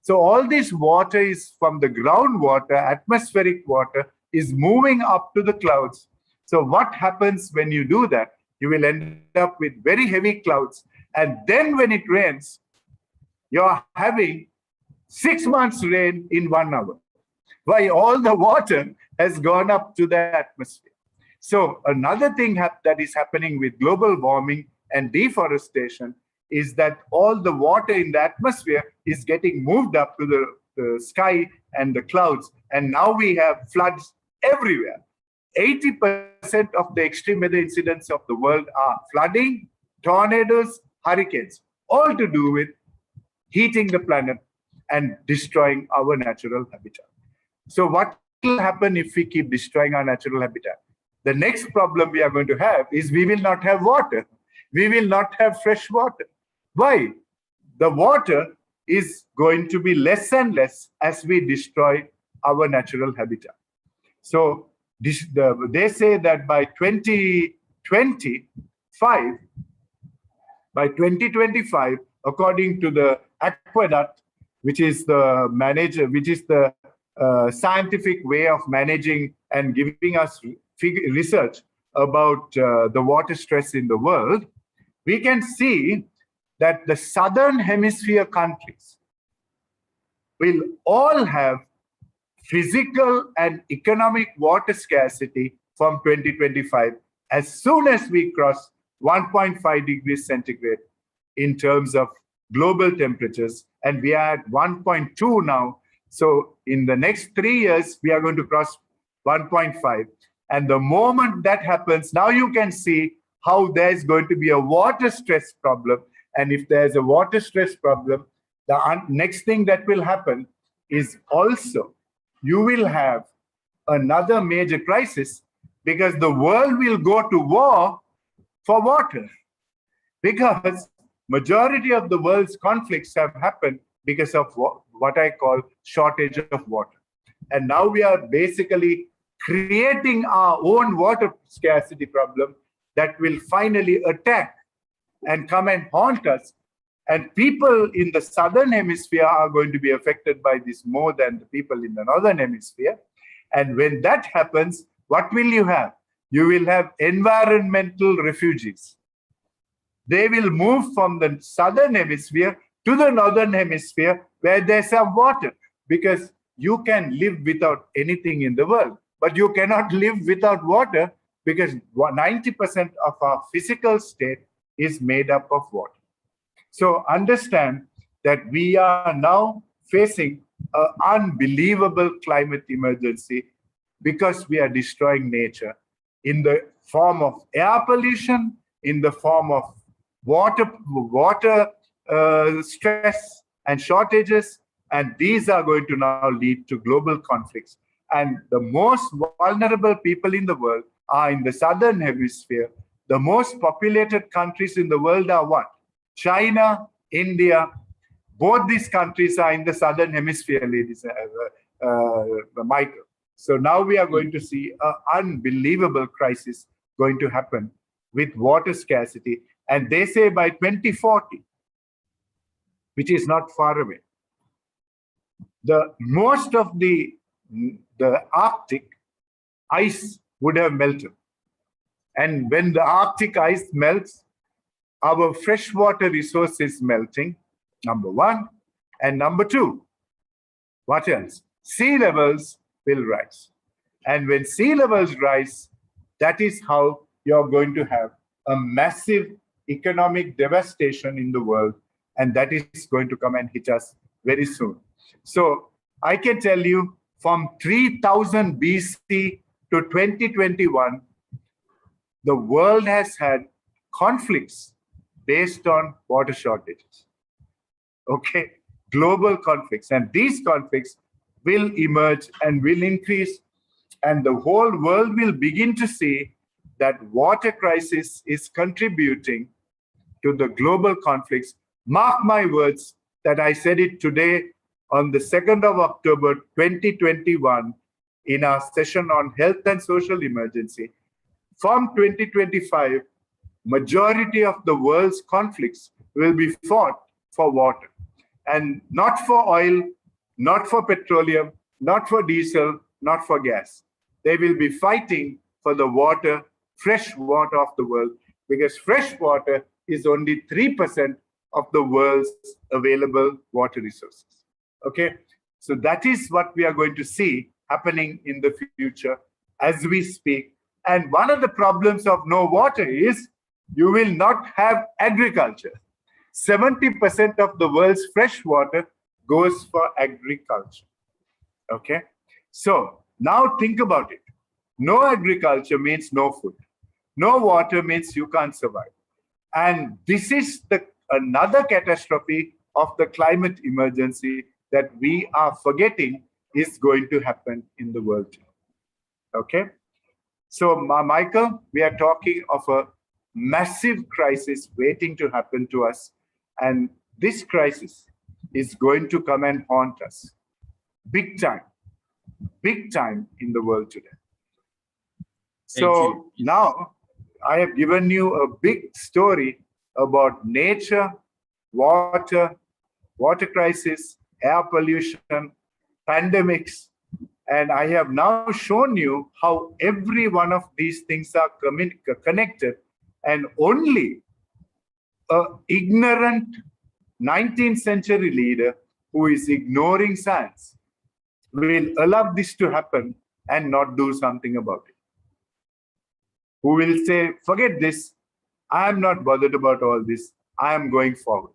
So all this water is from the groundwater, atmospheric water, is moving up to the clouds. So what happens when you do that? You will end up with very heavy clouds. And then when it rains, you're having 6 months rain in 1 hour. Why? All the water has gone up to the atmosphere. So another thing that is happening with global warming and deforestation is that all the water in the atmosphere is getting moved up to the sky and the clouds. And now we have floods everywhere. 80% of the extreme weather incidents of the world are flooding, tornadoes, hurricanes, all to do with heating the planet and destroying our natural habitat. So what will happen if we keep destroying our natural habitat? The next problem we are going to have is we will not have water. We will not have fresh water. Why? The water is going to be less and less as we destroy our natural habitat. So they say that by 2025, according to the Aqueduct, which is the scientific way of managing and giving us research about the water stress in the world, we can see that the southern hemisphere countries will all have physical and economic water scarcity from 2025 as soon as we cross 1.5 degrees centigrade in terms of global temperatures, and we are at 1.2 now. So in the next 3 years, we are going to cross 1.5. And the moment that happens, now you can see how there's going to be a water stress problem. And if there's a water stress problem, the next thing that will happen is also you will have another major crisis because the world will go to war for water. Because majority of the world's conflicts have happened because of what I call shortage of water. And now we are basically creating our own water scarcity problem that will finally attack and come and haunt us. And people in the southern hemisphere are going to be affected by this more than the people in the northern hemisphere. And when that happens, what will you have? You will have environmental refugees. They will move from the southern hemisphere to the northern hemisphere where there's some water, because you can live without anything in the world, but you cannot live without water because 90% of our physical state is made up of water. So understand that we are now facing an unbelievable climate emergency because we are destroying nature in the form of air pollution, in the form of water stress and shortages, and these are going to now lead to global conflicts. And the most vulnerable people in the world are in the southern hemisphere. The most populated countries in the world are what? China, India. Both these countries are in the southern hemisphere, ladies Michael. So now we are going to see an unbelievable crisis going to happen with water scarcity. And they say by 2040, which is not far away, most of the Arctic ice would have melted. And when the Arctic ice melts, our freshwater resource is melting, number one. And number two, what else? Sea levels will rise. And when sea levels rise, that is how you're going to have a massive economic devastation in the world. And that is going to come and hit us very soon. So I can tell you from 3000 BC to 2021, the world has had conflicts based on water shortages. Okay, global conflicts. And these conflicts will emerge and will increase. And the whole world will begin to see that water crisis is contributing to the global conflicts. Mark my words that I said it today on the 2nd of October, 2021, in our session on health and social emergency. From 2025, majority of the world's conflicts will be fought for water, and not for oil, not for petroleum, not for diesel, not for gas. They will be fighting for the water, fresh water of the world, because fresh water is only 3% of the world's available water resources. Okay, so that is what we are going to see happening in the future as we speak. And one of the problems of no water is you will not have agriculture. 70% of the world's fresh water goes for agriculture. Okay, so now think about it. No agriculture means no food. No water means you can't survive. And this is another catastrophe of the climate emergency that we are forgetting is going to happen in the world. Okay, so Michael, we are talking of a massive crisis waiting to happen to us. And this crisis is going to come and haunt us big time in the world today. So now I have given you a big story about nature, water crisis, air pollution, pandemics, and I have now shown you how every one of these things are connected, and only an ignorant 19th century leader who is ignoring science will allow this to happen and not do something about it. Who will say, forget this, I am not bothered about all this, I am going forward.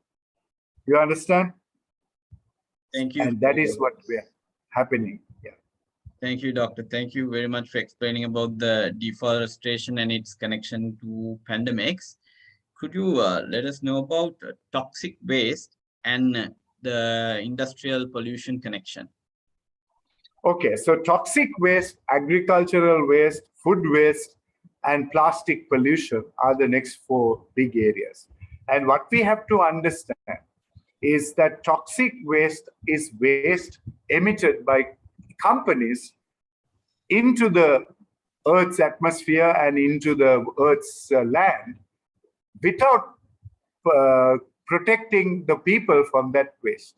You understand? Thank you. And that is what we are happening. Yeah. Thank you, Doctor. Thank you very much for explaining about the deforestation and its connection to pandemics. Could you let us know about toxic waste and the industrial pollution connection? Okay, so toxic waste, agricultural waste, food waste, and plastic pollution are the next four big areas. And what we have to understand is that toxic waste is waste emitted by companies into the Earth's atmosphere and into the Earth's land without protecting the people from that waste.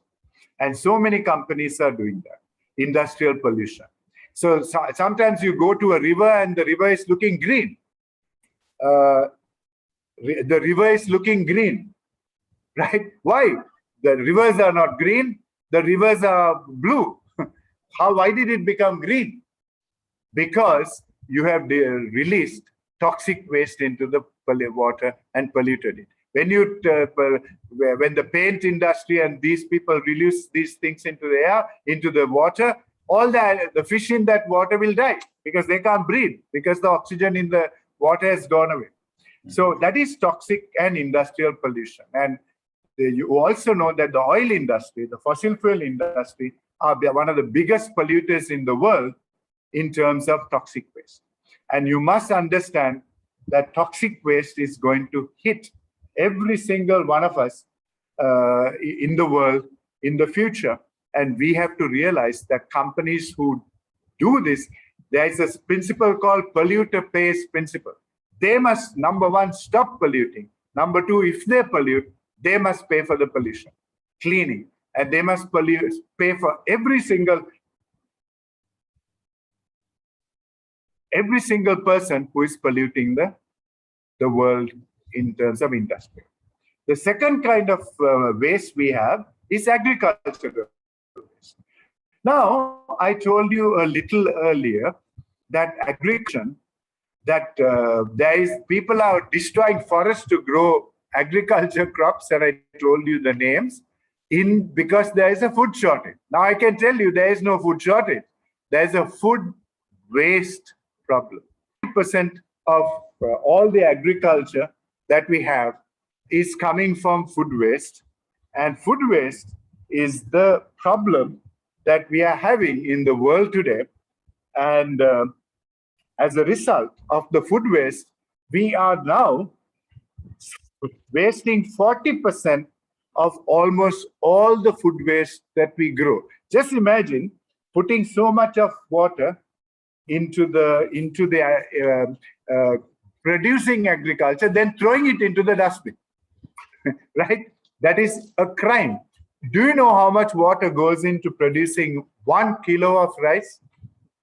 And so many companies are doing that. Industrial pollution. So sometimes you go to a river and the river is looking green. The river is looking green, right? Why? The rivers are not green, the rivers are blue. Why did it become green? Because you have released toxic waste into the water and polluted it. When when the paint industry and these people release these things into the air, into the water, all the fish in that water will die because they can't breathe, because the oxygen in the water has gone away. So that is toxic and industrial pollution. And you also know that the oil industry, the fossil fuel industry, are one of the biggest polluters in the world in terms of toxic waste. And you must understand that toxic waste is going to hit every single one of us in the world in the future. And we have to realize that companies who do this, there is a principle called polluter pays principle. They must, number one, stop polluting. Number two, if they pollute, they must pay for the pollution, cleaning, and they must pay for every single person who is polluting the world in terms of industry. The second kind of waste we have is agricultural waste. Now, I told you a little earlier that agriculture, that people are destroying forests to grow agriculture crops, and I told you the names, because there is a food shortage. Now I can tell you there is no food shortage. There is a food waste problem. 50% of all the agriculture that we have is coming from food waste, and food waste is the problem that we are having in the world today. And as a result of the food waste, we are now wasting 40% of almost all the food waste that we grow. Just imagine putting so much of water into the producing agriculture, then throwing it into the dustbin, right? That is a crime. Do you know how much water goes into producing 1 kilo of rice?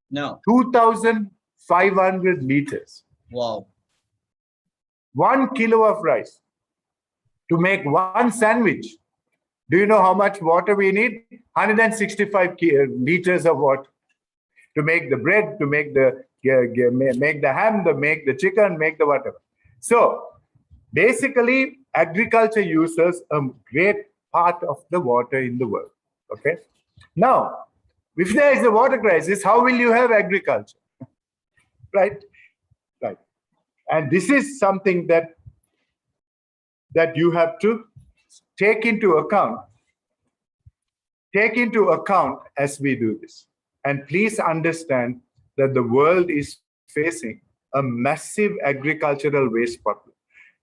No. 2,500 liters. Wow. 1 kilo of rice. To make one sandwich, do you know how much water we need? 165 liters of water. To make the bread, to make the ham, to make the chicken, make the whatever. So basically, agriculture uses a great part of the water in the world. Okay. Now, if there is a water crisis, how will you have agriculture? Right? Right. And this is something that you have to take into account as we do this. And please understand that the world is facing a massive agricultural waste problem.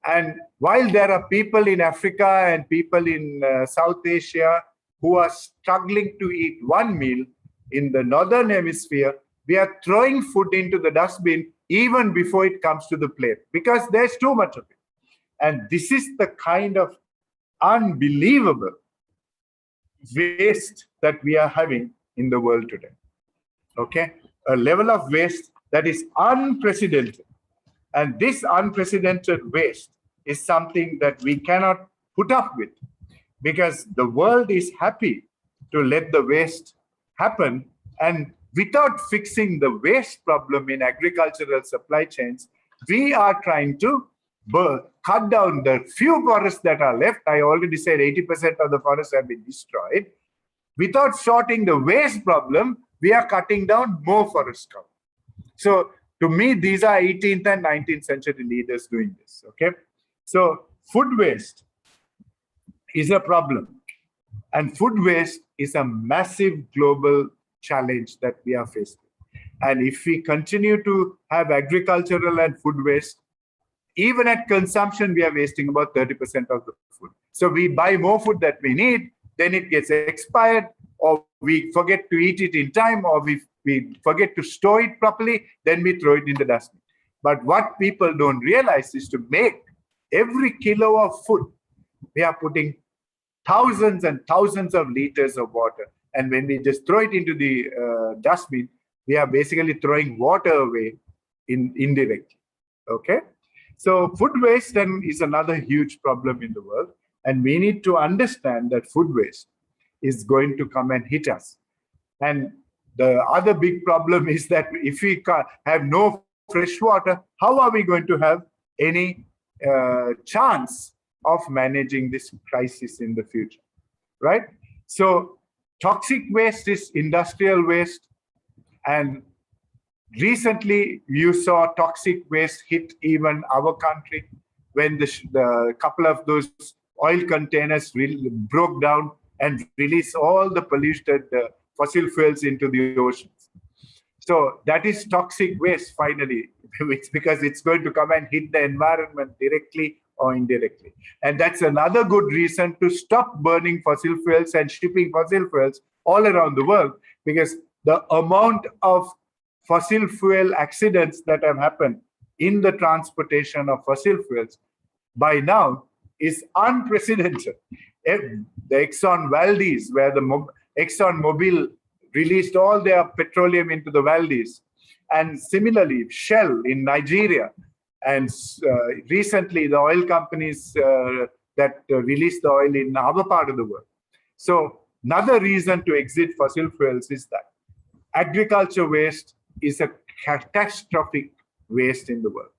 And while there are people in Africa and people in South Asia who are struggling to eat one meal, in the Northern Hemisphere, we are throwing food into the dustbin even before it comes to the plate because there's too much of it. And this is the kind of unbelievable waste that we are having in the world today. Okay? A level of waste that is unprecedented. And this unprecedented waste is something that we cannot put up with because the world is happy to let the waste happen. And without fixing the waste problem in agricultural supply chains, we are trying to cut down the few forests that are left. I already said 80% of the forests have been destroyed. Without sorting the waste problem, we are cutting down more forest cover. So to me, these are 18th and 19th century leaders doing this. Okay. So food waste is a problem. And food waste is a massive global challenge that we are facing. And if we continue to have agricultural and food waste, even at consumption, we are wasting about 30% of the food. So we buy more food that we need, then it gets expired, or we forget to eat it in time, or we forget to store it properly, then we throw it in the dustbin. But what people don't realize is to make every kilo of food, we are putting thousands and thousands of liters of water. And when we just throw it into the dustbin, we are basically throwing water away indirectly. Okay? So food waste then is another huge problem in the world. And we need to understand that food waste is going to come and hit us. And the other big problem is that if we have no fresh water, how are we going to have any chance of managing this crisis in the future, right? So toxic waste is industrial waste. And recently, you saw toxic waste hit even our country when the couple of those oil containers broke down and released all the polluted fossil fuels into the oceans. So that is toxic waste finally, because it's going to come and hit the environment directly or indirectly. And that's another good reason to stop burning fossil fuels and shipping fossil fuels all around the world, because the amount of fossil fuel accidents that have happened in the transportation of fossil fuels by now is unprecedented. The Exxon Valdez, where the Exxon Mobil released all their petroleum into the Valdez, and similarly Shell in Nigeria, and recently the oil companies that release the oil in our part of the world. So another reason to exit fossil fuels is that agriculture waste is a catastrophic waste in the world.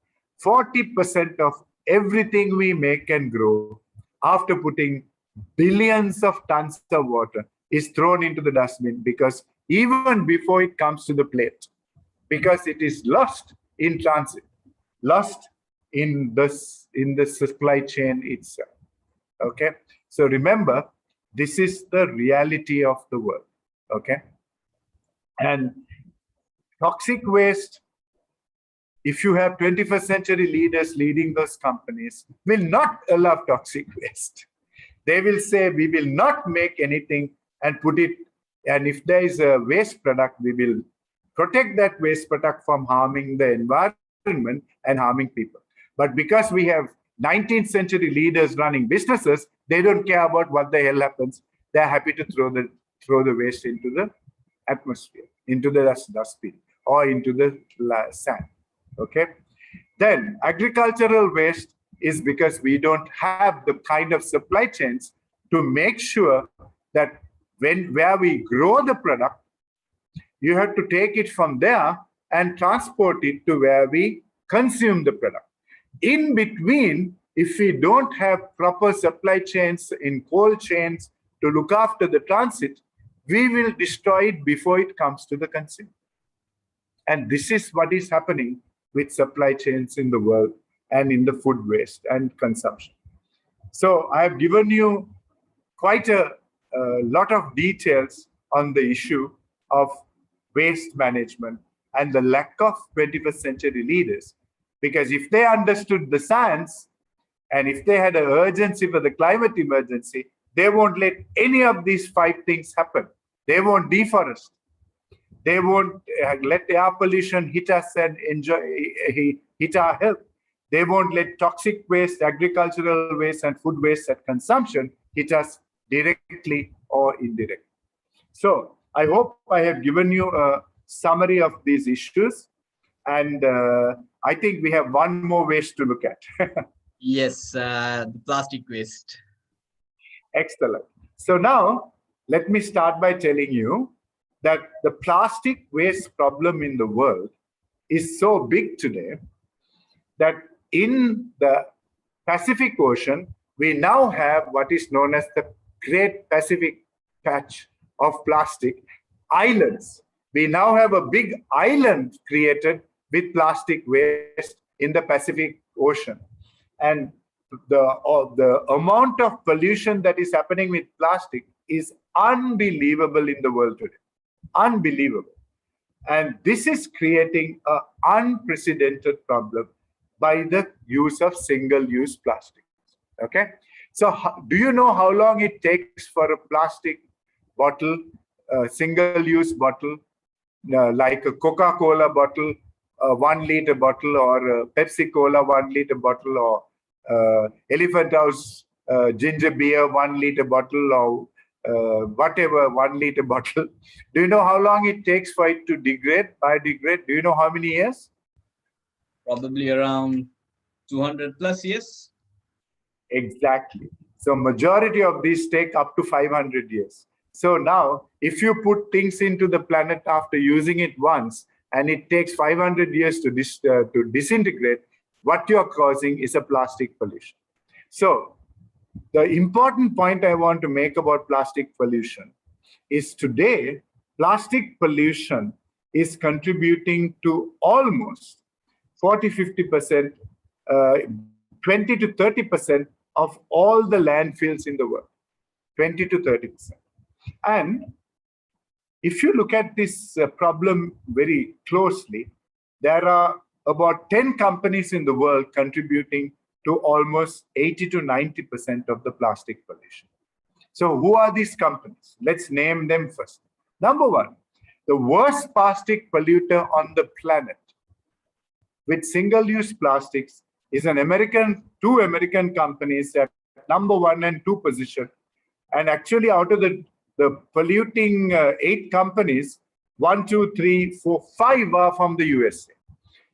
40% of everything we make and grow, after putting billions of tons of water, is thrown into the dustbin, because even before it comes to the plate, because it is lost in transit, lost in the supply chain itself. Okay, so remember, this is the reality of the world. Okay, and toxic waste, if you have 21st century leaders leading those companies, will not allow toxic waste. They will say, we will not make anything and put it, and if there is a waste product, we will protect that waste product from harming the environment and harming people. But because we have 19th century leaders running businesses, they don't care about what the hell happens. They're happy to throw the waste into the atmosphere, into the dustbin, or into the sand. Okay. Then agricultural waste is because we don't have the kind of supply chains to make sure that where we grow the product, you have to take it from there and transport it to where we consume the product. In between, if we don't have proper supply chains in cold chains to look after the transit, we will destroy it before it comes to the consumer. And this is what is happening with supply chains in the world and in the food waste and consumption. So I have given you quite a lot of details on the issue of waste management and the lack of 21st century leaders. Because if they understood the science, and if they had an urgency for the climate emergency, they won't let any of these 5 things happen. They won't deforest. They won't let air pollution hit us and hit our health. They won't let toxic waste, agricultural waste, and food waste and consumption hit us directly or indirectly. So I hope I have given you a summary of these issues. And I think we have one more waste to look at. Yes, the plastic waste. Excellent. So now let me start by telling you that the plastic waste problem in the world is so big today that in the Pacific Ocean, we now have what is known as the Great Pacific Patch of Plastic Islands. We now have a big island created with plastic waste in the Pacific Ocean. And the amount of pollution that is happening with plastic is unbelievable in the world today. Unbelievable. And this is creating an unprecedented problem by the use of single-use plastics. Okay? So do you know how long it takes for a plastic bottle, a single-use bottle, like a Coca-Cola bottle, a 1 liter bottle, or a Pepsi Cola 1 liter bottle, or Elephant House ginger beer 1 liter bottle, or whatever 1 liter bottle? Do you know how long it takes for it to biodegrade? Do you know how many years? Probably around 200 plus years. Exactly. So majority of these take up to 500 years. So now, if you put things into the planet after using it once, and it takes 500 years to disintegrate, what you're causing is a plastic pollution. So the important point I want to make about plastic pollution is today, plastic pollution is contributing to almost 40-50%, 20 to 30% of all the landfills in the world, 20 to 30%. And if you look at this problem very closely, there are about 10 companies in the world contributing to almost 80 to 90% of the plastic pollution. So who are these companies? Let's name them first. Number one, the worst plastic polluter on the planet with single-use plastics is two American companies at number 1 and 2 position. And actually out of the polluting 8 companies, 1, 2, 3, 4, 5 are from the USA.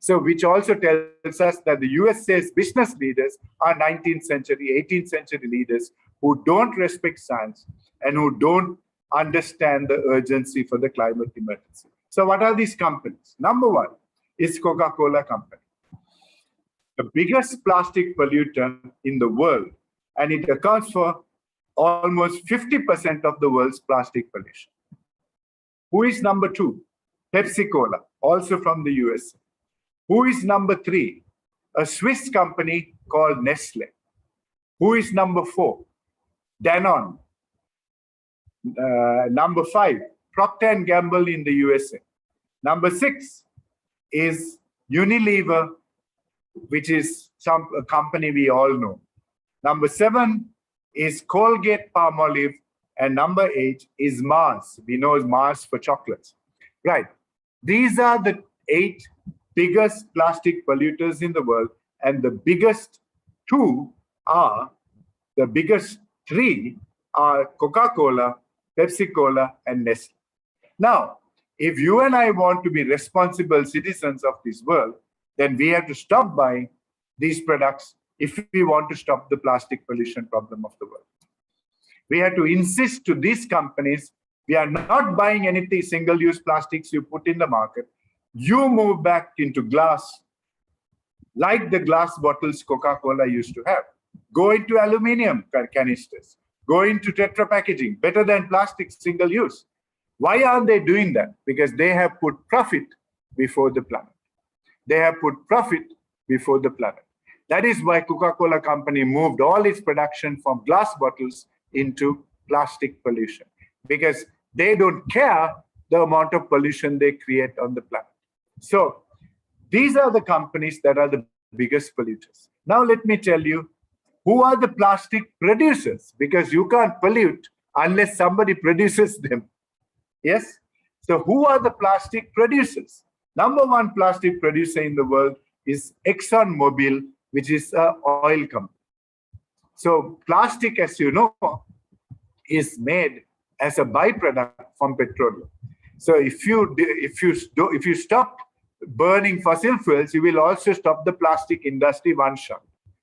So which also tells us that the USA's business leaders are 19th century, 18th century leaders who don't respect science and who don't understand the urgency for the climate emergency. So what are these companies? Number 1 is Coca-Cola Company, the biggest plastic polluter in the world, and it accounts for almost 50% of the world's plastic pollution. Who is number 2? Pepsi-Cola, also from the USA. Who is number 3? A Swiss company called Nestle. Who is number 4? Danone. Number 5, Procter & Gamble in the USA. Number 6 is Unilever, which is a company we all know. Number 7 is Colgate-Palmolive, and number 8 is Mars. We know Mars for chocolates. Right. These are the 8 biggest plastic polluters in the world, and the biggest 3 are Coca-Cola, Pepsi-Cola, and Nestle. Now, if you and I want to be responsible citizens of this world, then we have to stop buying these products if we want to stop the plastic pollution problem of the world. We have to insist to these companies, we are not buying anything single-use plastics you put in the market. You move back into glass, like the glass bottles Coca-Cola used to have. Go into aluminum canisters. Go into Tetra packaging, better than plastic single-use. Why aren't they doing that? Because they have put profit before the planet. They have put profit before the planet. That is why Coca-Cola Company moved all its production from glass bottles into plastic pollution, because they don't care the amount of pollution they create on the planet. So these are the companies that are the biggest polluters. Now let me tell you, who are the plastic producers? Because you can't pollute unless somebody produces them. Yes? So who are the plastic producers? Number 1 plastic producer in the world is ExxonMobil, which is an oil company. So plastic, as you know, is made as a byproduct from petroleum. So if you stop burning fossil fuels, you will also stop the plastic industry one shot.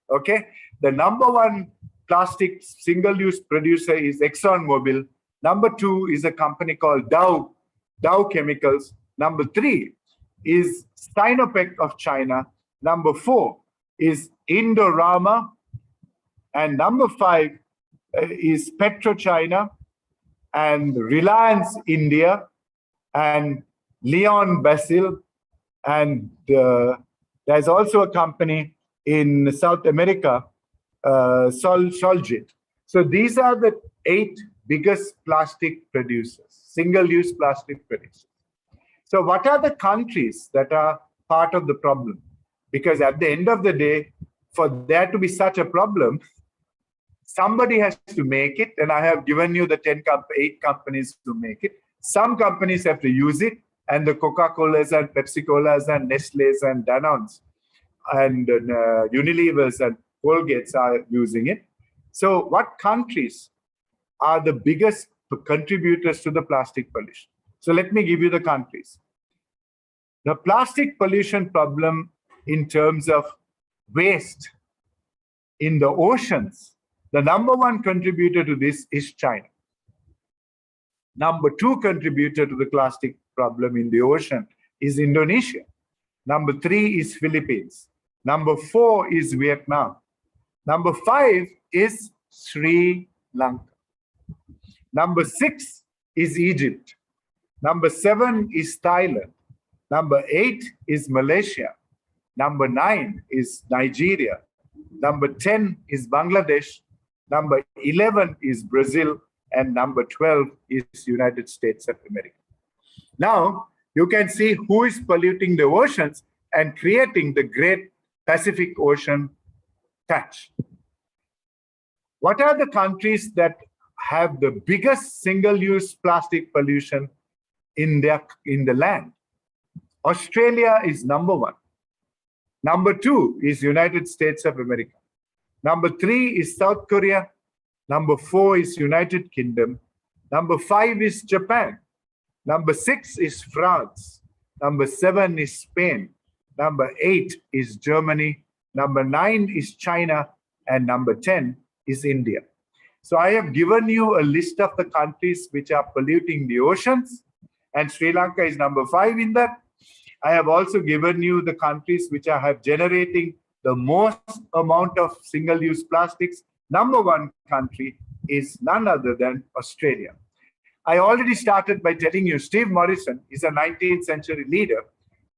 Okay? The number 1 plastic single-use producer is ExxonMobil. Number 2 is a company called Dow Chemicals. Number 3 is Sinopec of China. Number 4 is Indorama. And number 5 is PetroChina and Reliance India and Leon Basil. And there's also a company in South America, Solgit. So these are the 8 biggest plastic producers, single-use plastic producers. So what are the countries that are part of the problem? Because at the end of the day, for there to be such a problem, somebody has to make it, and I have given you the 8 companies to make it. Some companies have to use it, and the Coca-Colas and Pepsi-Colas and Nestle's and Danones and Unilevers and Colgates are using it. So what countries are the biggest contributors to the plastic pollution? So let me give you the countries. The plastic pollution problem in terms of waste in the oceans, the number 1 contributor to this is China. Number 2 contributor to the plastic problem in the ocean is Indonesia. Number 3 is Philippines. Number 4 is Vietnam. Number 5 is Sri Lanka. Number 6 is Egypt. Number 7 is Thailand. Number 8 is Malaysia. Number 9 is Nigeria. Number 10 is Bangladesh. Number 11 is Brazil. And number 12 is United States of America. Now, you can see who is polluting the oceans and creating the Great Pacific Ocean Patch. What are the countries that have the biggest single-use plastic pollution in the land? Australia is number 1. Number 2 is United States of America. Number 3 is South Korea. Number 4 is United Kingdom. Number 5 is Japan. Number 6 is France. Number 7 is Spain. Number 8 is Germany. Number 9 is China. And number 10 is India. So I have given you a list of the countries which are polluting the oceans, and Sri Lanka is number 5 in that. I have also given you the countries which are generating the most amount of single-use plastics. Number 1 country is none other than Australia. I already started by telling you Steve Morrison is a 19th century leader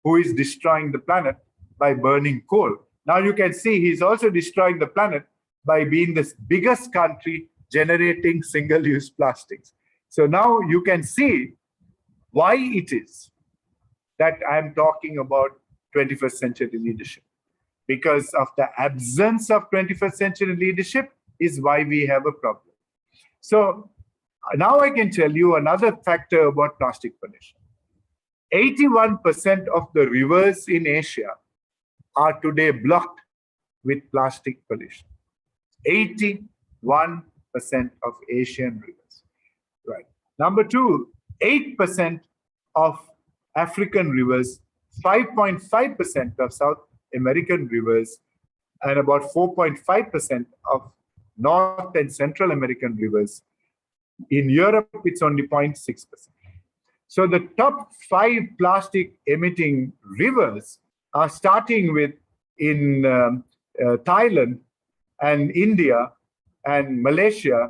who is destroying the planet by burning coal. Now you can see he's also destroying the planet by being the biggest country generating single-use plastics. So now you can see why it is that I'm talking about 21st century leadership. Because of the absence of 21st century leadership is why we have a problem. So now I can tell you another factor about plastic pollution. 81% of the rivers in Asia are today blocked with plastic pollution. 81% of Asian rivers. Right. Number 2, 8% of African rivers, 5.5% of South American rivers, and about 4.5% of North and Central American rivers. In Europe, it's only 0.6%. So the top 5 plastic emitting rivers are starting with in Thailand and India and Malaysia,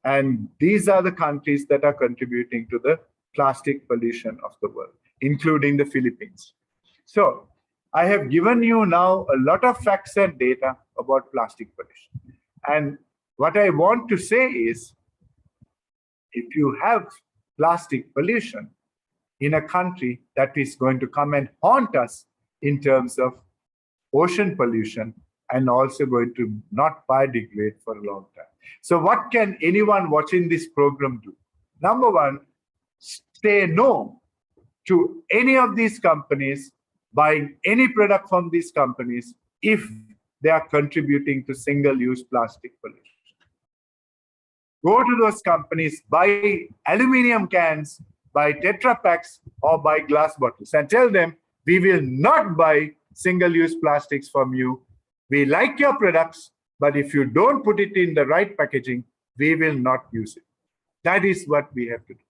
and these are the countries that are contributing to the plastic pollution of the world, including the Philippines. So I have given you now a lot of facts and data about plastic pollution. And what I want to say is, if you have plastic pollution in a country, that is going to come and haunt us in terms of ocean pollution and also going to not biodegrade for a long time. So what can anyone watching this program do? Number 1, say no to any of these companies buying any product from these companies if they are contributing to single-use plastic pollution. Go to those companies, buy aluminum cans, buy Tetra Paks, or buy glass bottles, and tell them, we will not buy single-use plastics from you. We like your products, but if you don't put it in the right packaging, we will not use it. That is what we have to do.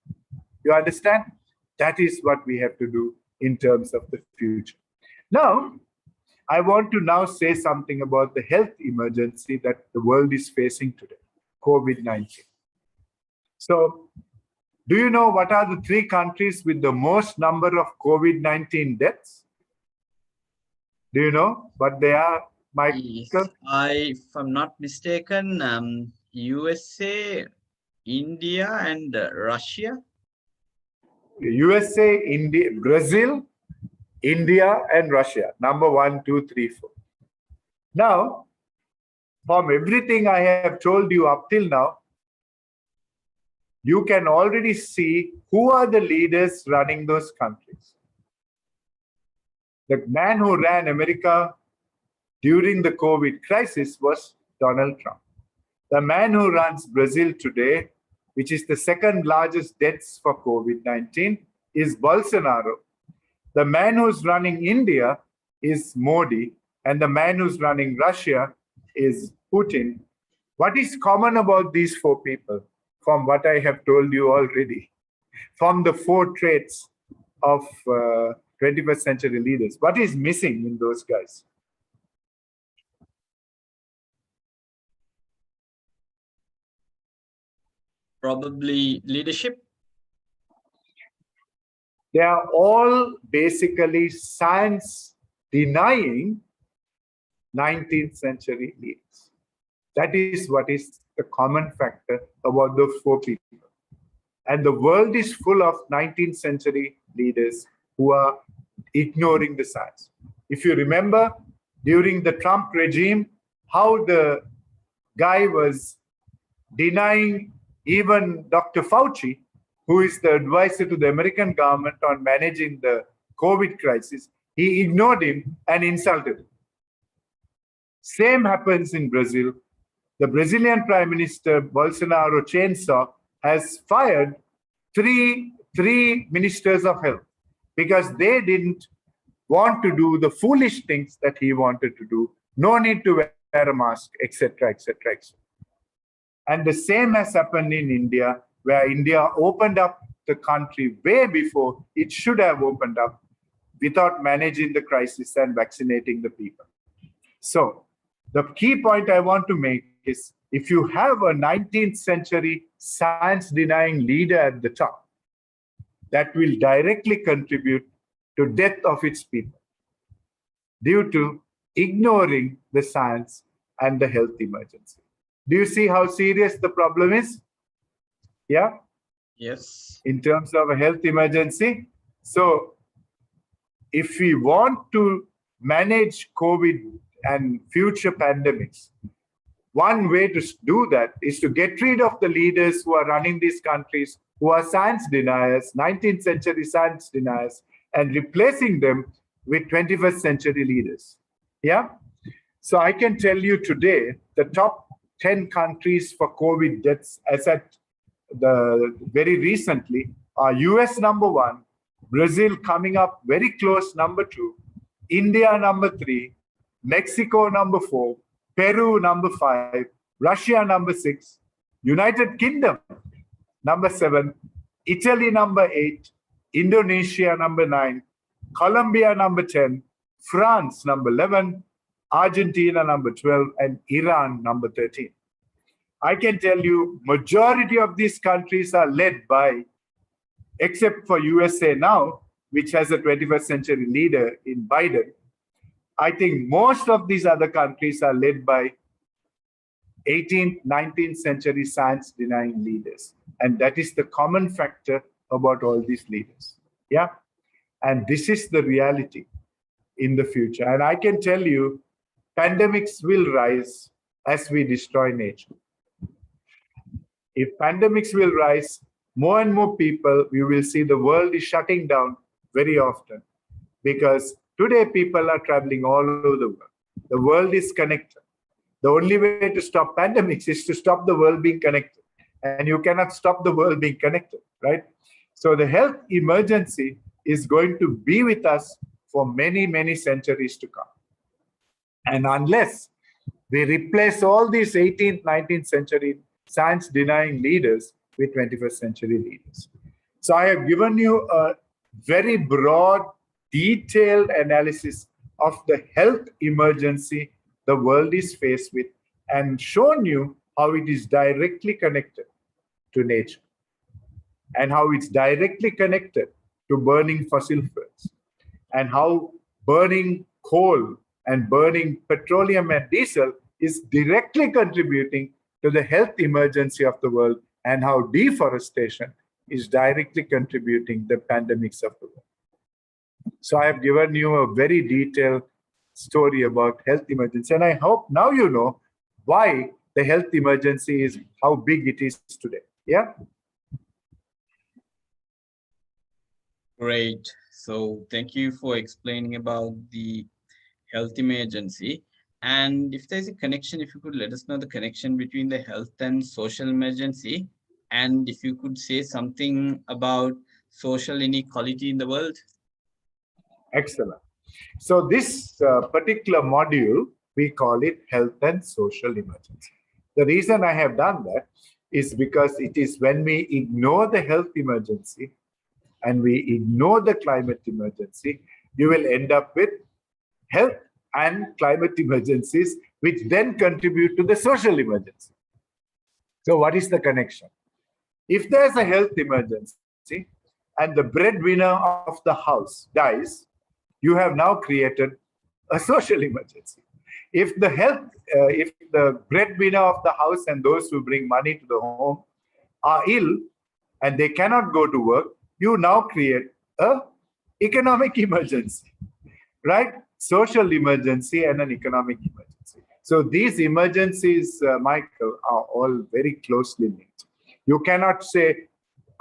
You understand? That is what we have to do in terms of the future. Now, I want to now say something about the health emergency that the world is facing today, COVID-19. So, do you know what are the 3 countries with the most number of COVID-19 deaths? Do you know what they are, Michael? Yes, if I'm not mistaken, USA, India, and Russia. USA, India, Brazil, India, and Russia. Number 1, 2, 3, 4. Now, from everything I have told you up till now, you can already see who are the leaders running those countries. The man who ran America during the COVID crisis was Donald Trump. The man who runs Brazil today, which is the 2nd largest deaths for COVID-19, is Bolsonaro. The man who's running India is Modi, and the man who's running Russia is Putin. What is common about these 4 people, from what I have told you already, from the 4 traits of 21st century leaders? What is missing in those guys? Probably leadership. They are all basically science denying 19th century leaders. That is what is the common factor about those 4 people. And the world is full of 19th century leaders who are ignoring the science. If you remember, during the Trump regime, how the guy was denying even Dr. Fauci, who is the advisor to the American government on managing the COVID crisis, he ignored him and insulted him. Same happens in Brazil. The Brazilian Prime Minister, Bolsonaro Chainsaw, has fired three ministers of health because they didn't want to do the foolish things that he wanted to do. No need to wear a mask, etc., etc., etc. And the same has happened in India, where India opened up the country way before it should have opened up without managing the crisis and vaccinating the people. So the key point I want to make is, if you have a 19th century science-denying leader at the top, that will directly contribute to death of its people due to ignoring the science and the health emergency. Do you see how serious the problem is? Yeah? Yes. In terms of a health emergency. So if we want to manage COVID and future pandemics, one way to do that is to get rid of the leaders who are running these countries, who are science deniers, 19th century science deniers, and replacing them with 21st century leaders. Yeah? So I can tell you today, the top 10 countries for COVID deaths, as at the very recently, are US #1, Brazil coming up very close #2, India #3, Mexico #4, Peru #5, Russia #6, United Kingdom #7, Italy #8, Indonesia #9, Colombia #10, France #11, Argentina #12, and Iran #13. I can tell you, majority of these countries are led by, except for USA now, which has a 21st century leader in Biden. I think most of these other countries are led by 18th, 19th century science denying leaders. And that is the common factor about all these leaders. Yeah. And this is the reality in the future. And I can tell you, pandemics will rise as we destroy nature. If pandemics will rise, more and more people, we will see the world is shutting down very often, because today people are traveling all over the world. The world is connected. The only way to stop pandemics is to stop the world being connected. And you cannot stop the world being connected, right? So the health emergency is going to be with us for many, many centuries to come. And unless we replace all these 18th, 19th century science-denying leaders with 21st century leaders. So I have given you a very broad, detailed analysis of the health emergency the world is faced with, and shown you how it is directly connected to nature and how it's directly connected to burning fossil fuels, and how burning coal and burning petroleum and diesel is directly contributing to the health emergency of the world, and how deforestation is directly contributing the pandemics of the world. So I have given you a very detailed story about health emergency, and I hope now you know why the health emergency is how big it is today. Yeah. Great. So thank you for explaining about the health emergency. And if there's a connection, if you could let us know the connection between the health and social emergency, and if you could say something about social inequality in the world. Excellent. So this particular module, we call it health and social emergency. The reason I have done that is because it is when we ignore the health emergency and we ignore the climate emergency, you will end up with health and climate emergencies, which then contribute to the social emergency. So what is the connection? If there's a health emergency and the breadwinner of the house dies, you have now created a social emergency. If the breadwinner of the house and those who bring money to the home are ill and they cannot go to work, you now create an economic emergency, right? Social emergency and an economic emergency. So these emergencies, Michael, are all very closely linked. You cannot say,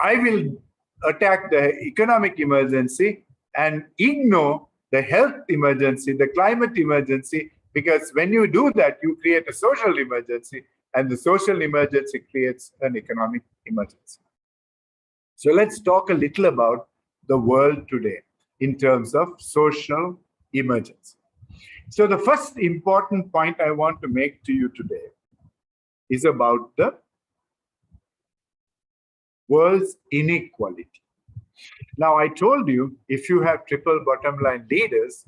I will attack the economic emergency and ignore the health emergency, the climate emergency, Because when you do that, you create a social emergency, and the social emergency creates an economic emergency. So let's talk a little about the world today in terms of social emergency. So the first important point I want to make to you today is about the world's inequality. Now, I told you, if you have triple bottom line leaders,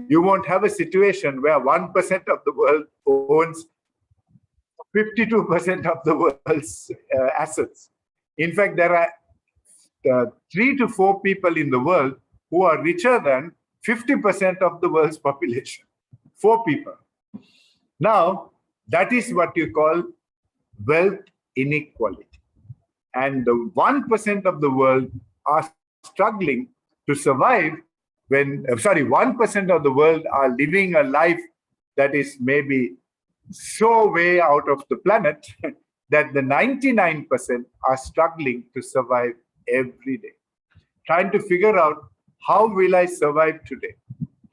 you won't have a situation where 1% of the world owns 52% of the world's assets. In fact, there are 3 to 4 people in the world who are richer than 50% of the world's population. 4 people. Now, that is what you call wealth inequality. And the 1% of the world are struggling to survive when, 1% of the world are living a life that is maybe so way out of the planet that the 99% are struggling to survive every day. Trying to figure out, how will I survive today?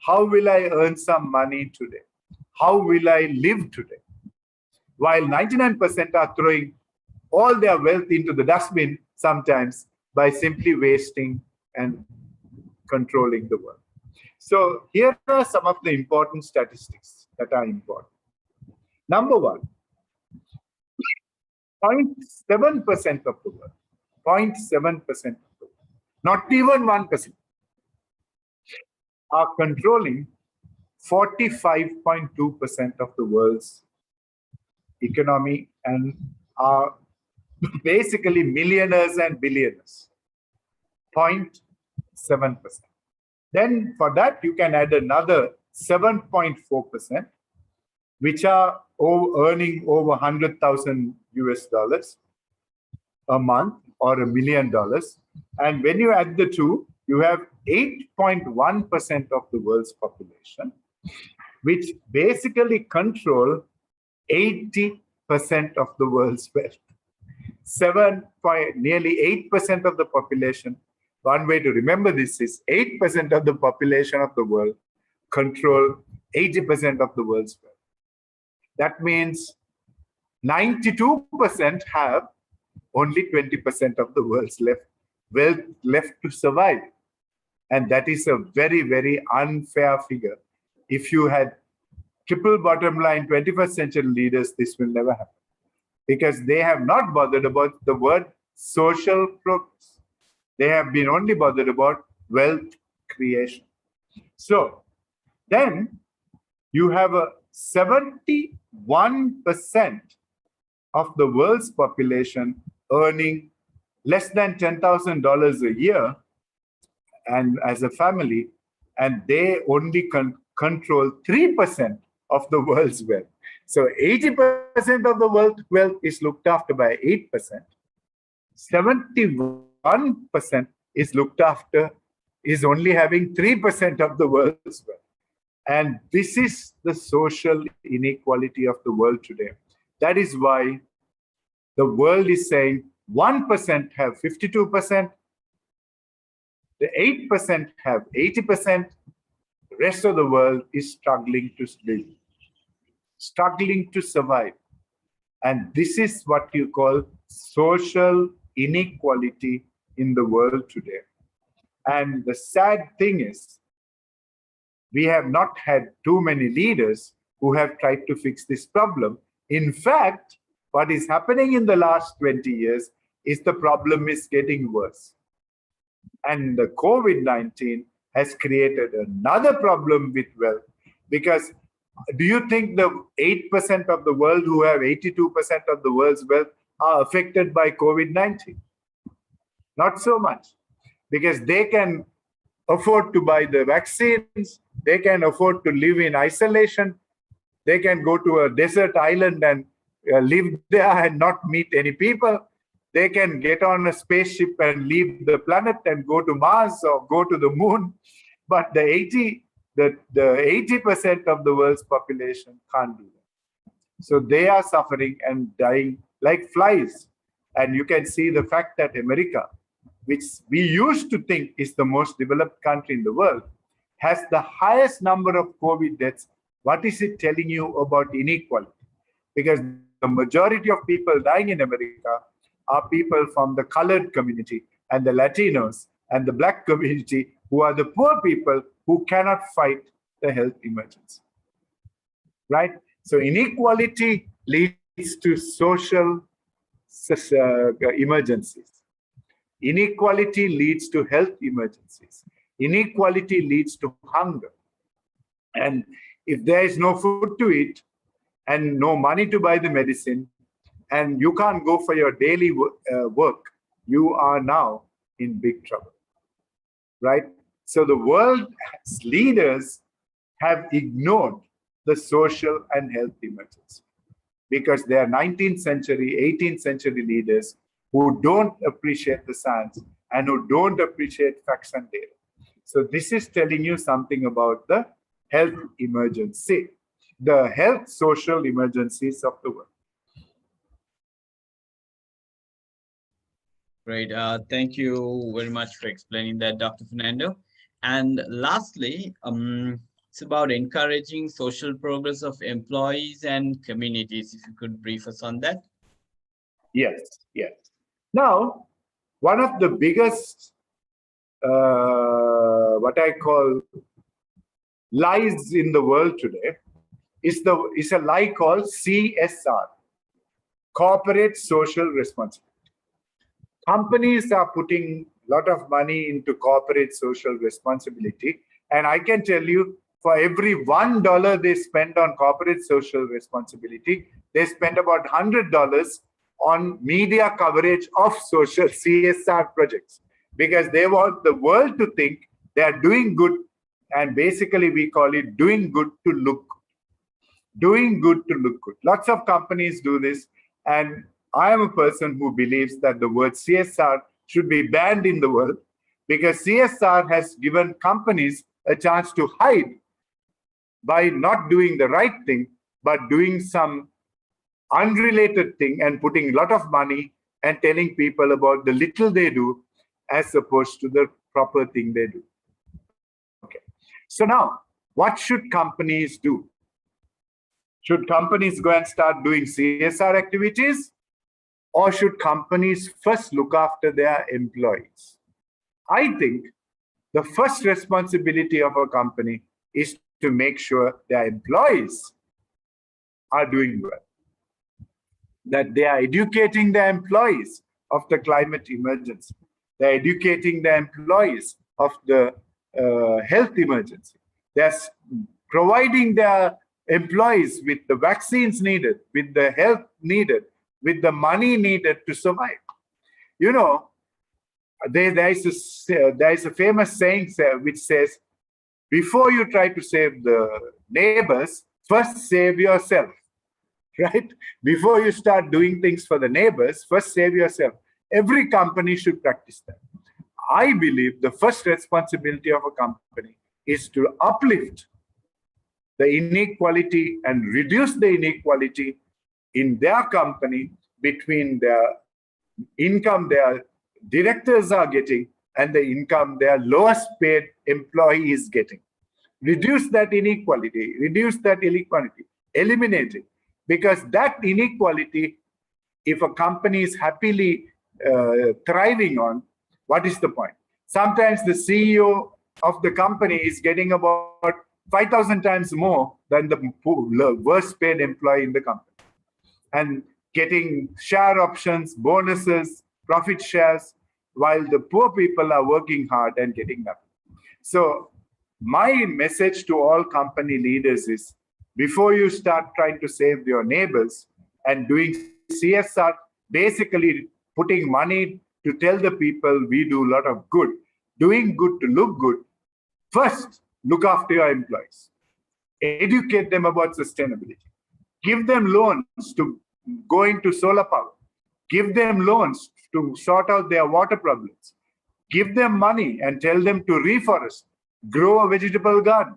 How will I earn some money today? How will I live today? While 99% are throwing all their wealth into the dustbin sometimes by simply wasting and controlling the world. So here are some of the important statistics that are important. Number one, 0.7% of the world, 0.7% of the world, not even 1%, are controlling 45.2% of the world's economy and are basically millionaires and billionaires. 0.7%. Then for that, you can add another 7.4%, which are earning over 100,000 US dollars a month or $1 million. And when you add the two, you have 8.1% of the world's population, which basically control 80% of the world's wealth. Nearly 8% of the population. One way to remember this is 8% of the population of the world control 80% of the world's wealth. That means 92% have only 20% of the world's wealth left to survive. And that is a very, very unfair figure. If you had triple bottom line 21st century leaders, this will never happen. Because they have not bothered about the word social progress. They have been only bothered about wealth creation. So then you have a 71% of the world's population earning less than $10,000 a year and as a family, and they only control 3% of the world's wealth. So 80% of the world's wealth is looked after by 8%. 71% is looked after, is only having 3% of the world's wealth. And this is the social inequality of the world today. That is why the world is saying 1% have 52%, the 8% have 80%, the rest of the world is struggling to live, struggling to survive. And this is what you call social inequality in the world today. And the sad thing is, we have not had too many leaders who have tried to fix this problem. In fact, what is happening in the last 20 years is the problem is getting worse. And the COVID-19 has created another problem with wealth. Because do you think the 8% of the world who have 82% of the world's wealth are affected by COVID-19? Not so much. Because they can afford to buy the vaccines, they can afford to live in isolation, they can go to a desert island and live there and not meet any people. They can get on a spaceship and leave the planet and go to Mars or go to the moon. But the 80% of the world's population can't do that. So they are suffering and dying like flies. And you can see the fact that America, which we used to think is the most developed country in the world, has the highest number of COVID deaths what is it telling you about inequality? Because the majority of people dying in America are people from the colored community and the Latinos and the Black community, who are the poor people who cannot fight the health emergency, right? So inequality leads to social emergencies. Inequality leads to health emergencies. Inequality leads to hunger. And if there is no food to eat and no money to buy the medicine, and you can't go for your daily work, you are now in big trouble, right? So the world's leaders have ignored the social and health emergency because they are 19th century, 18th century leaders who don't appreciate the science and who don't appreciate facts and data. So this is telling you something about the health emergency, the health social emergencies of the world. Great. Thank you very much for explaining that, Dr. Fernando. And lastly, it's about encouraging social progress of employees and communities. If you could brief us on that. Yes, yes. Now, one of the biggest, what I call lies in the world today is a lie called CSR, corporate social responsibility. Companies are putting a lot of money into corporate social responsibility. And I can tell you, for every $1 they spend on corporate social responsibility, they spend about $100 on media coverage of social CSR projects, because they want the world to think they are doing good. And basically, we call it doing good to look good. Doing good to look good. Lots of companies do this. And I am a person who believes that the word CSR should be banned in the world, because CSR has given companies a chance to hide by not doing the right thing, but doing some unrelated thing and putting a lot of money and telling people about the little they do as opposed to the proper thing they do. Okay. So now, what should companies do? Should companies go and start doing CSR activities? Or should companies first look after their employees? I think the first responsibility of a company is to make sure their employees are doing well, that they are educating their employees of the climate emergency. They're educating their employees of the health emergency. They're providing their employees with the vaccines needed, with the health needed, with the money needed to survive. You know, there is a famous saying which says, before you try to save the neighbors, first save yourself, right? Before you start doing things for the neighbors, first save yourself. Every company should practice that. I believe the first responsibility of a company is to uplift the inequality and reduce the inequality in their company between their income their directors are getting and the income their lowest paid employee is getting. Reduce that inequality, eliminate it. Because that inequality, if a company is happily thriving on, what is the point? Sometimes the CEO of the company is getting about 5,000 times more than the worst paid employee in the company, and getting share options, bonuses, profit shares, while the poor people are working hard and getting nothing. So my message to all company leaders is, before you start trying to save your neighbors and doing CSR, basically putting money to tell the people we do a lot of good, doing good to look good, first look after your employees. Educate them about sustainability. Give them loans to go into solar power. Give them loans to sort out their water problems. Give them money and tell them to reforest, grow a vegetable garden.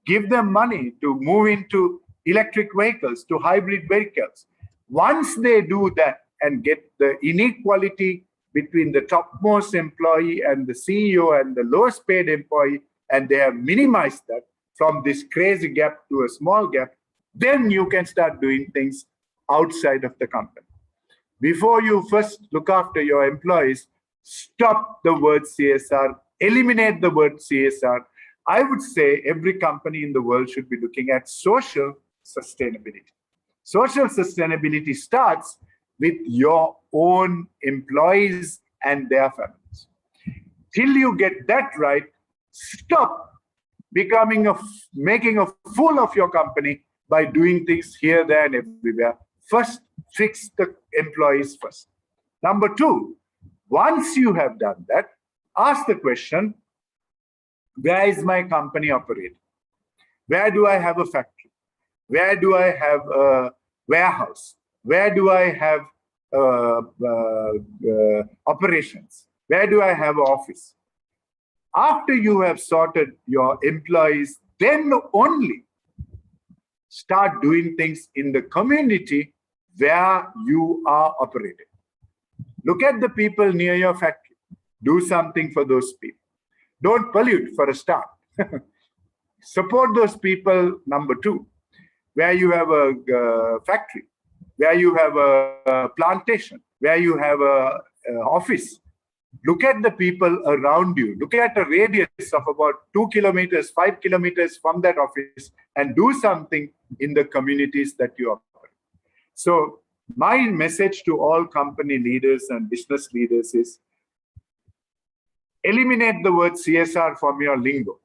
Give them money to move into electric vehicles, to hybrid vehicles. Once they do that and get the inequality between the topmost employee and the CEO and the lowest paid employee, and they have minimized that, from this crazy gap to a small gap, then you can start doing things outside of the company. Before you first look after your employees, stop the word CSR, eliminate the word CSR. I would say every company in the world should be looking at social sustainability. Social sustainability starts with your own employees and their families. Till you get that right, stop making a fool of your company by doing things here, there, and everywhere. First, fix the employees first. Number two, once you have done that, ask the question, where is my company operating? Where do I have a factory? Where do I have a warehouse? Where do I have operations? Where do I have an office? After you have sorted your employees, then only start doing things in the community where you are operating. Look at the people near your factory. Do something for those people. Don't pollute for a start. Support those people, number two. Where you have a factory, where you have a plantation, where you have an office. Look at the people around you. Look at a radius of about 2 kilometers, 5 kilometers from that office, and do something in the communities that you operate. So my message to all company leaders and business leaders is, eliminate the word CSR from your lingo.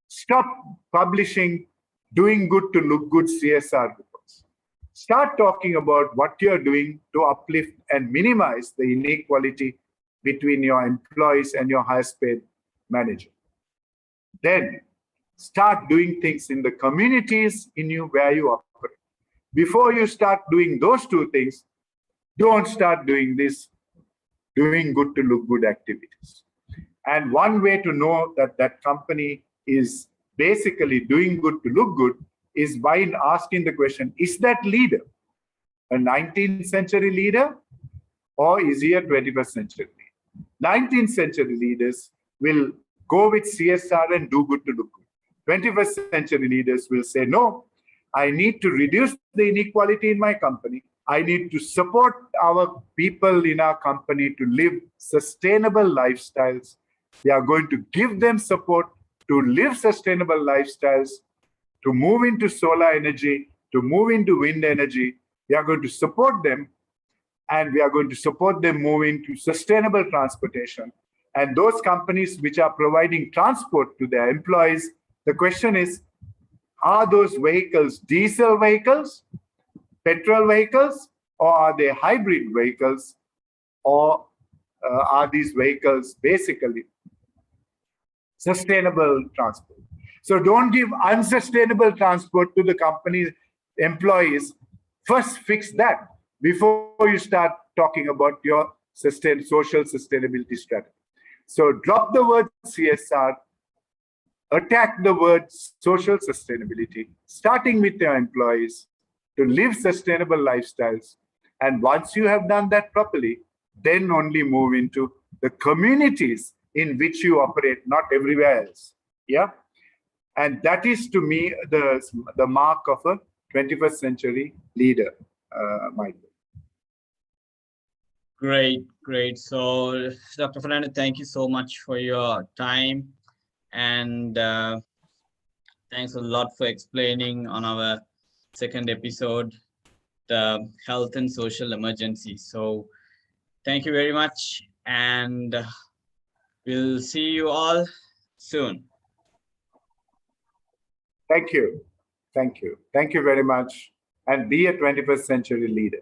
Stop publishing doing good to look good CSR reports. Start talking about what you're doing to uplift and minimize the inequality between your employees and your highest paid manager. Then start doing things in the communities where you operate. Before you start doing those two things, don't start doing doing good to look good activities. And one way to know that that company is basically doing good to look good is by asking the question, is that leader a 19th century leader or is he a 21st century leader? 19th century leaders will go with CSR and do good to look good. 21st century leaders will say, no, I need to reduce the inequality in my company. I need to support our people in our company to live sustainable lifestyles. We are going to give them support to live sustainable lifestyles, to move into solar energy, to move into wind energy. We are going to support them, and we are going to support them moving to sustainable transportation. And those companies which are providing transport to their employees, the question is, are those vehicles diesel vehicles, petrol vehicles, or are they hybrid vehicles, or are these vehicles basically sustainable transport? So don't give unsustainable transport to the company's employees. First fix that before you start talking about your social sustainability strategy. So drop the word CSR, attack the word social sustainability, starting with your employees to live sustainable lifestyles. And once you have done that properly, then only move into the communities in which you operate, not everywhere else. Yeah. And that is, to me, the mark of a 21st century leader, Michael. Great. So, Dr. Fernando, thank you so much for your time. And thanks a lot for explaining on our second episode, the health and social emergency. So thank you very much. And we'll see you all soon. Thank you. Thank you. Thank you very much. And be a 21st century leader.